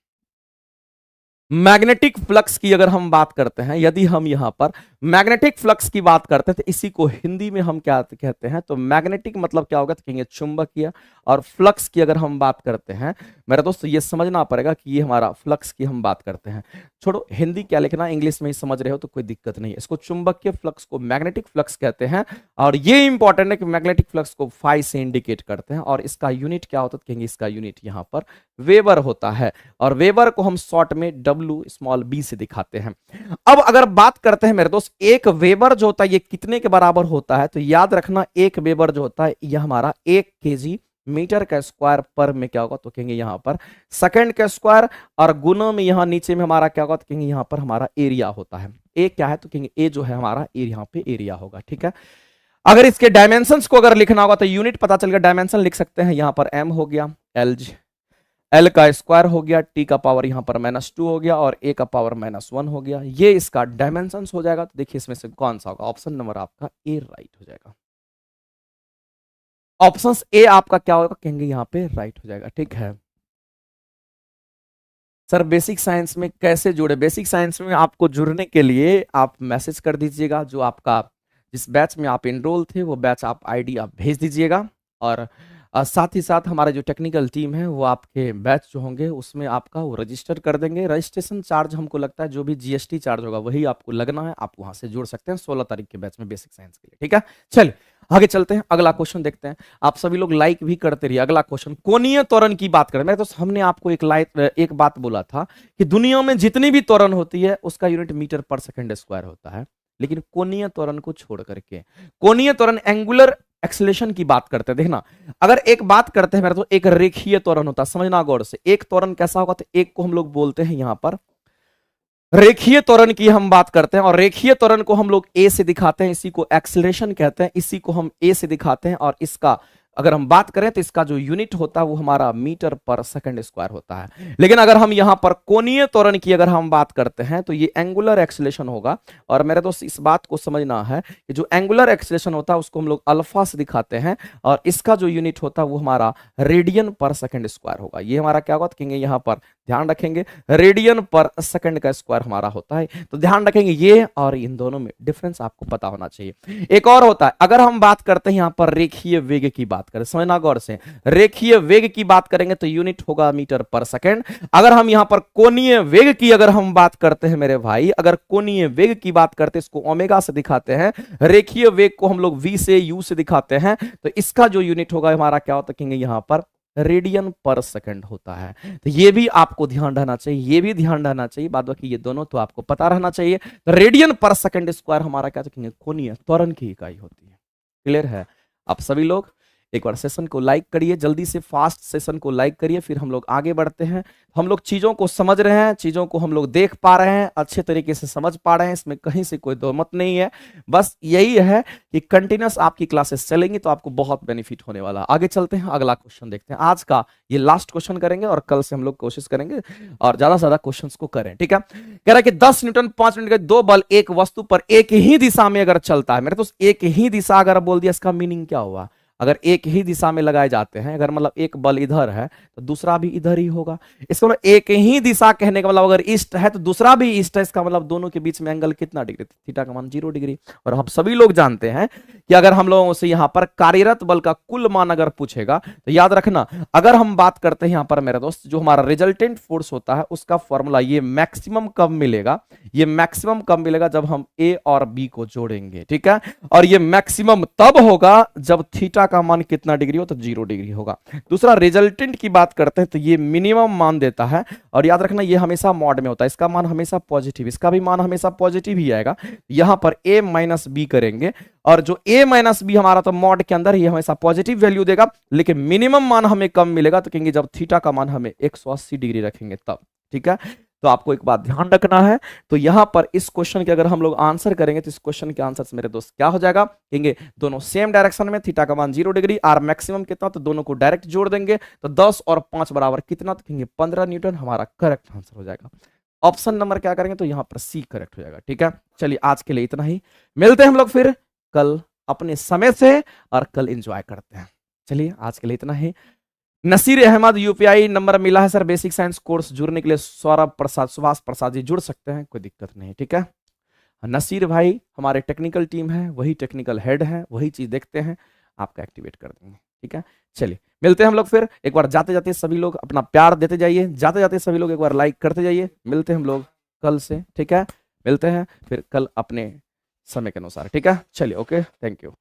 मैग्नेटिक फ्लक्स की अगर हम बात करते हैं, यदि हम यहां पर मैग्नेटिक फ्लक्स की बात करते हैं तो इसी को हिंदी में हम क्या कहते हैं, तो मैग्नेटिक मतलब क्या होगा, तो कहेंगे चुंबकीय। और फ्लक्स की अगर हम बात करते हैं मेरे दोस्त, ये समझना पड़ेगा कि ये हमारा फ्लक्स की हम बात करते हैं। छोड़ो हिंदी क्या लिखना, इंग्लिश में ही समझ रहे हो तो कोई दिक्कत नहीं है। इसको चुंबकीय फ्लक्स को मैग्नेटिक फ्लक्स कहते हैं। और ये इंपॉर्टेंट है कि मैग्नेटिक फ्लक्स को फाई से इंडिकेट करते हैं, और इसका यूनिट क्या होता है, कहेंगे इसका यूनिट यहां पर वेबर होता है, और वेबर को हम शॉर्ट में W से दिखाते हैं। अब अगर बात करते हैं मेरे दोस्त, एक वेबर जो होता है ये कितने के बराबर होता है, तो याद रखना एक वेबर जो होता है यह हमारा 1 kg मीटर का स्क्वायर पर में क्या होगा, तो कहेंगे यहां पर सेकंड का स्क्वायर, और गुना में यहां नीचे में हमारा क्या होगा, तो कहेंगे यहां पर हमारा एरिया होता है। ए क्या है, तो कहेंगे ए जो है हमारा यहाँ पे एरिया होगा, ठीक है। अगर इसके डायमेंशंस को अगर लिखना होगा तो यूनिट पता चल गया, डायमेंशन लिख सकते हैं। यहां पर m हो गया, एल का स्क्वायर हो गया, टी का पावर यहां पर -2 हो गया, और ए का पावर -1 हो गया। ये इसका डायमेंशंस हो जाएगा। तो देखिए इसमें से कौन सा होगा, ऑप्शन नंबर आपका ए राइट हो जाएगा। ऑप्शन ए आपका क्या होगा, कहेंगे यहां पे राइट हो जाएगा, ठीक है। सर बेसिक साइंस में कैसे जुड़े, बेसिक साइंस में आपको जुड़ने के लिए आप मैसेज कर दीजिएगा, जो आपका जिस बैच में आप एनरोल थे वो बैच आप आईडी आप भेज दीजिएगा। और साथ ही साथ हमारा जो टेक्निकल टीम है वो आपके बैच जो होंगे उसमें आपका वो रजिस्टर कर देंगे। रजिस्ट्रेशन चार्ज हमको लगता है जो भी जीएसटी चार्ज होगा वही आपको लगना है, आप वहां से जुड़ सकते हैं 16 तारीख के बैच में बेसिक साइंस के लिए, ठीक है। चलिए आगे चलते हैं, अगला क्वेश्चन देखते हैं। आप सभी लोग लाइक भी करते रहिए। अगला क्वेश्चन, कोणीय त्वरण की बात करें। मेरे दोस्त हमने आपको एक बात बोला था कि दुनिया में जितनी भी त्वरण होती है उसका यूनिट मीटर पर सेकंड स्क्वायर होता है, लेकिन कोणीय त्वरण को छोड़ करके, कोणीय त्वरण एंगुलर एक्सेलरेशन की बात करते हैं। देखना, अगर एक बात करते हैं मेरे तो एक रेखीय त्वरण होता है, समझना गौर से। एक त्वरण कैसा होगा, तो एक को हम लोग बोलते हैं यहां पर रेखीय त्वरण की हम बात करते हैं, और रेखीय त्वरण को हम लोग ए से दिखाते हैं, इसी को एक्सेलरेशन कहते हैं, इसी को हम ए से दिखाते हैं। और इसका अगर हम बात करें तो इसका जो यूनिट होता है वो हमारा मीटर पर सेकंड स्क्वायर होता है। लेकिन अगर हम यहां पर कोणीय त्वरण की अगर हम बात करते हैं तो ये एंगुलर एक्सेलरेशन होगा। और मेरे दोस्त इस बात को समझना है कि जो एंगुलर एक्सेलरेशन होता है उसको हम लोग अल्फा से दिखाते हैं, और इसका जो यूनिट होता है वो हमारा रेडियन पर सेकंड स्क्वायर होगा। ये हमारा क्या होगा, तो कहेंगे यहां पर ध्यान रखेंगे रेडियन पर सेकंड का स्क्वायर हमारा होता है। तो ध्यान रखेंगे ये और इन दोनों में डिफरेंस आपको पता होना चाहिए। एक और होता है, अगर हम बात करते हैं यहां पर रेखीय वेग की बात करें, समझना गौर से, रेखीय वेग की बात करेंगे तो यूनिट होगा मीटर पर सेकंड। अगर हम यहां पर कोणीय वेग की अगर हम बात करते हैं मेरे भाई, अगर कोणीय वेग की बात करते हैं इसको ओमेगा से दिखाते हैं, रेखीय वेग को हम लोग v से u से दिखाते हैं, तो इसका जो यूनिट होगा हमारा क्या होता है, कहेंगे यहां पर रेडियन पर सेकंड होता है। तो ये भी आपको ध्यान रहना चाहिए, ये भी ध्यान रहना चाहिए, बाद बाकी ये दोनों तो आपको पता रहना चाहिए। तो रेडियन पर सेकंड स्क्वायर हमारा क्या रखेंगे, कोणीय त्वरण की इकाई होती है। क्लियर है? आप सभी लोग एक बार सेशन को लाइक करिए, जल्दी से फास्ट सेशन को लाइक करिए, फिर हम लोग आगे बढ़ते हैं। हम लोग चीजों को समझ रहे हैं, चीजों को हम लोग देख पा रहे हैं, अच्छे तरीके से समझ पा रहे हैं, इसमें कहीं से कोई दो मत नहीं है। बस यही है कि कंटिन्यूस आपकी क्लासेस चलेंगी तो आपको बहुत बेनिफिट होने वाला। आगे चलते हैं, अगला क्वेश्चन देखते हैं। आज का ये लास्ट क्वेश्चन करेंगे और कल से हम लोग कोशिश करेंगे और ज्यादा से ज्यादा क्वेश्चन को करें। ठीक है? कह रहा है कि 10 न्यूटन 5 मिनट के दो बल एक वस्तु पर एक ही दिशा में अगर चलता है, मेरे तो एक ही दिशा अगर बोल दिया, इसका मीनिंग क्या हुआ? अगर एक ही दिशा में लगाए जाते हैं, अगर मतलब एक बल इधर है तो दूसरा भी इधर ही होगा। इसका मतलब एक ही दिशा कहने का मतलब अगर ईस्ट है तो दूसरा भी ईस्ट है, इसका मतलब दोनों के बीच में एंगल कितना डिग्री? थीटा का मान 0 डिग्री। और हम सभी लोग जानते हैं कि अगर हम लोगों से यहां पर कार्यरत बल का कुल मान अगर पूछेगा तो याद रखना, अगर हम बात करते हैं यहां पर मेरे दोस्त, जो हमारा रिजल्टेंट फोर्स होता है उसका फॉर्मूला, ये मैक्सिमम कब मिलेगा? ये मैक्सिमम कब मिलेगा? जब हम ए और बी को जोड़ेंगे। ठीक है? और ये मैक्सिमम तब होगा जब थीटा का मान कितना डिग्री हो? तो 0 डिग्री होगा। दूसरा, रिजल्टेंट की बात करते हैं तो ये मिनिमम मान देता है, और याद रखना ये हमेशा मॉड में होता है, इसका मान हमेशा पॉजिटिव, इसका भी मान हमेशा पॉजिटिव ही आएगा। यहां पर a माइनस बी करेंगे, और जो a माइनस बी हमारा तो मॉड के अंदर ये हमेशा पॉजिटिव वैल्यू देगा, लेकिन मिनिमम मान हमें कम मिलेगा तो कहेंगे जब थीटा का मान हमें 180 डिग्री रखेंगे तब। ठीक है? तो आपको एक बात ध्यान रखना है। तो यहां पर इस क्वेश्चन के अगर हम लोग आंसर करेंगे तो इस क्वेश्चन के आंसर मेरे दोस्त क्या हो जाएगा? कहेंगे दोनों सेम डायरेक्शन में, थीटा का मान 0 डिग्री, आर मैक्सिमम कितना, तो दोनों को डायरेक्ट जोड़ देंगे तो 10 और 5 बराबर कितना, तो कहेंगे 15 न्यूटन हमारा करेक्ट आंसर हो जाएगा। ऑप्शन नंबर क्या करेंगे? तो यहां पर सी करेक्ट हो जाएगा। ठीक है? चलिए आज के लिए इतना ही, मिलते हैं हम लोग फिर कल अपने समय से, और कल एंजॉय करते हैं। चलिए आज के लिए इतना ही। नसीर अहमद यूपीआई नंबर मिला है सर, बेसिक साइंस कोर्स जुड़ने के लिए सौरभ प्रसाद, सुभाष प्रसाद जी जुड़ सकते हैं, कोई दिक्कत नहीं। ठीक है? नसीर भाई हमारे टेक्निकल टीम है, वही टेक्निकल हेड है, वही चीज देखते हैं, आपका एक्टिवेट कर देंगे। ठीक है? चलिए मिलते हैं हम लोग फिर। एक बार जाते जाते सभी लोग अपना प्यार देते जाइए, जाते जाते सभी लोग एक बार लाइक करते जाइए। मिलते हैं हम लोग कल से। ठीक है? मिलते हैं फिर कल अपने समय के अनुसार। ठीक है? चलिए ओके, थैंक यू।